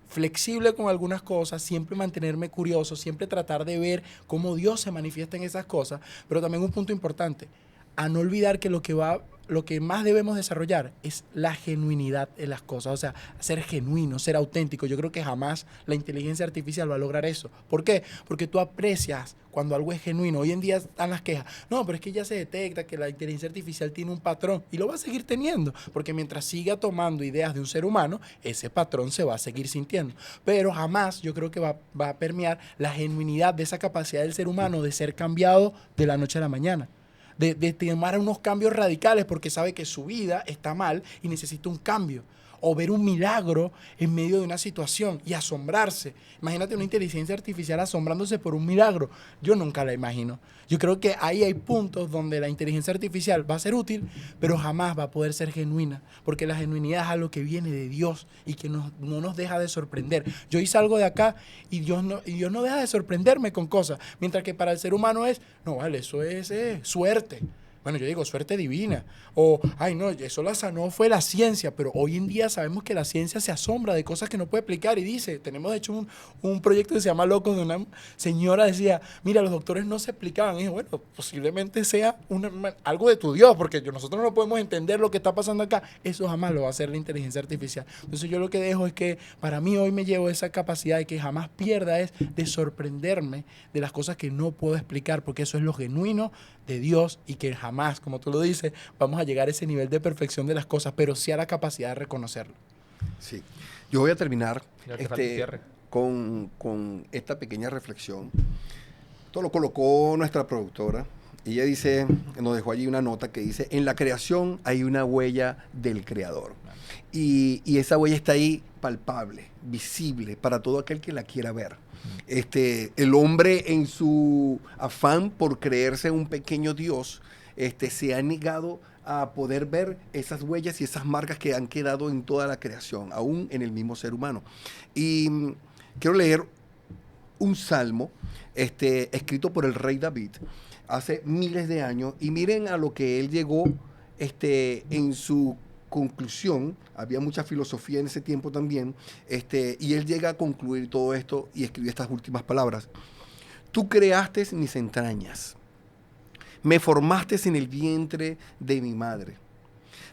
flexible con algunas cosas, siempre mantenerme curioso, siempre tratar de ver cómo Dios se manifiesta en esas cosas, pero también un punto importante, a no olvidar que lo que más debemos desarrollar es la genuinidad en las cosas, o sea, ser genuino, ser auténtico. Yo creo que jamás la inteligencia artificial va a lograr eso. ¿Por qué? Porque tú aprecias cuando algo es genuino. Hoy en día están las quejas. No, pero es que ya se detecta que la inteligencia artificial tiene un patrón y lo va a seguir teniendo, porque mientras siga tomando ideas de un ser humano, ese patrón se va a seguir sintiendo. Pero jamás yo creo que va a permear la genuinidad de esa capacidad del ser humano de ser cambiado de la noche a la mañana. De tomar unos cambios radicales porque sabe que su vida está mal y necesita un cambio. O ver un milagro en medio de una situación y asombrarse. Imagínate una inteligencia artificial asombrándose por un milagro. Yo nunca la imagino. Yo creo que ahí hay puntos donde la inteligencia artificial va a ser útil, pero jamás va a poder ser genuina. Porque la genuinidad es algo que viene de Dios y que no nos deja de sorprender. Yo hice algo de acá y Dios no deja de sorprenderme con cosas. Mientras que para el ser humano no vale, eso es suerte. Bueno, yo digo suerte divina. O, ay no, eso la sanó fue la ciencia. Pero hoy en día sabemos que la ciencia se asombra de cosas que no puede explicar. Y dice, tenemos de hecho un proyecto que se llama Locos, donde una señora decía, mira, los doctores no se explicaban. Y dije, bueno, posiblemente sea algo de tu Dios, porque nosotros no podemos entender lo que está pasando acá. Eso jamás lo va a hacer la inteligencia artificial. Entonces yo lo que dejo es que para mí hoy me llevo esa capacidad de que jamás pierda es de sorprenderme de las cosas que no puedo explicar, porque eso es lo genuino de Dios y que jamás, como tú lo dices, vamos a llegar a ese nivel de perfección de las cosas, pero sí a la capacidad de reconocerlo. Sí. Yo voy a terminar con esta pequeña reflexión. Esto lo colocó nuestra productora. Ella dice, nos dejó allí una nota que dice, en la creación hay una huella del Creador. Y esa huella está ahí palpable, visible, para todo aquel que la quiera ver. El hombre en su afán por creerse un pequeño Dios, se ha negado a poder ver esas huellas y esas marcas que han quedado en toda la creación, aún en el mismo ser humano. Y quiero leer un salmo escrito por el rey David hace miles de años, y miren a lo que él llegó en su conclusión. Había mucha filosofía en ese tiempo también, y él llega a concluir todo esto y escribe estas últimas palabras. Tú creaste mis entrañas, me formaste en el vientre de mi madre.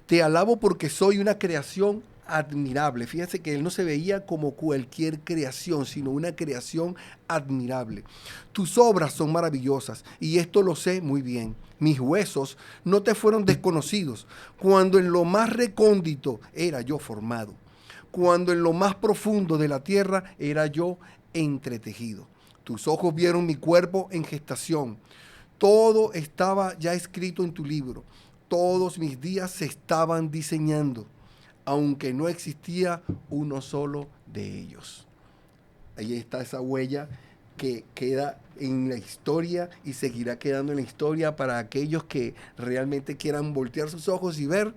Te alabo porque soy una creación admirable. Fíjense que él no se veía como cualquier creación, sino una creación admirable. Tus obras son maravillosas y esto lo sé muy bien. Mis huesos no te fueron desconocidos cuando en lo más recóndito era yo formado, cuando en lo más profundo de la tierra era yo entretejido. Tus ojos vieron mi cuerpo en gestación. Todo estaba ya escrito en tu libro. Todos mis días se estaban diseñando, aunque no existía uno solo de ellos. Ahí está esa huella que queda en la historia y seguirá quedando en la historia para aquellos que realmente quieran voltear sus ojos y ver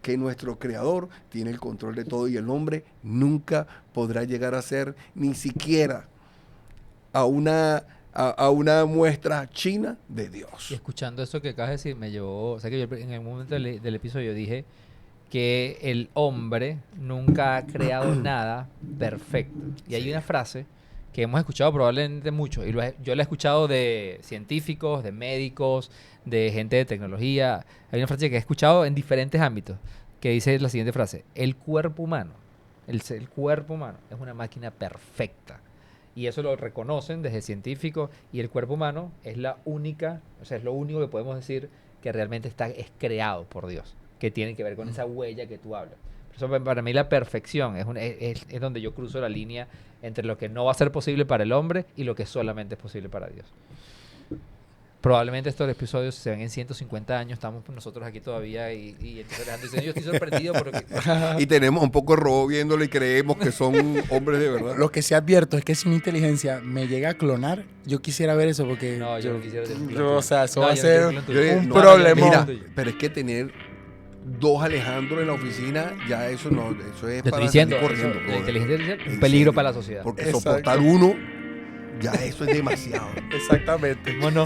que nuestro Creador tiene el control de todo y el hombre nunca podrá llegar a ser ni siquiera a una muestra china de Dios. Y escuchando eso que acabas de decir, me llevó, o sea que yo en el momento del episodio dije que el hombre nunca ha creado nada perfecto. Y hay una frase que hemos escuchado probablemente mucho, y yo la he escuchado de científicos, de médicos, de gente de tecnología. Hay una frase que he escuchado en diferentes ámbitos, que dice la siguiente frase: el cuerpo humano, el cuerpo humano es una máquina perfecta. Y eso lo reconocen desde científicos, y el cuerpo humano es la única, o sea, es lo único que podemos decir que realmente es creado por Dios, que tiene que ver con esa huella que tú hablas. Por eso para mí la perfección es donde yo cruzo la línea entre lo que no va a ser posible para el hombre y lo que solamente es posible para Dios. Probablemente estos episodios se ven en 150 años, estamos nosotros aquí todavía y entonces Alejandro dice, yo estoy sorprendido porque... Y tenemos un poco de robo viéndolo y creemos que son hombres de verdad. Lo que sí advierto es que si mi inteligencia me llega a clonar, yo quisiera ver eso porque... No, yo no quisiera... o sea, eso va a ser un problema. problema. Mira, pero es que tener 2 Alejandro en la oficina, ya eso no, eso es Te para estoy diciendo, salir corriendo. la brother. inteligencia artificial es un En peligro serio. para la sociedad. Porque Exacto. soportar uno, ya eso es demasiado. Exactamente. ¿Cómo no?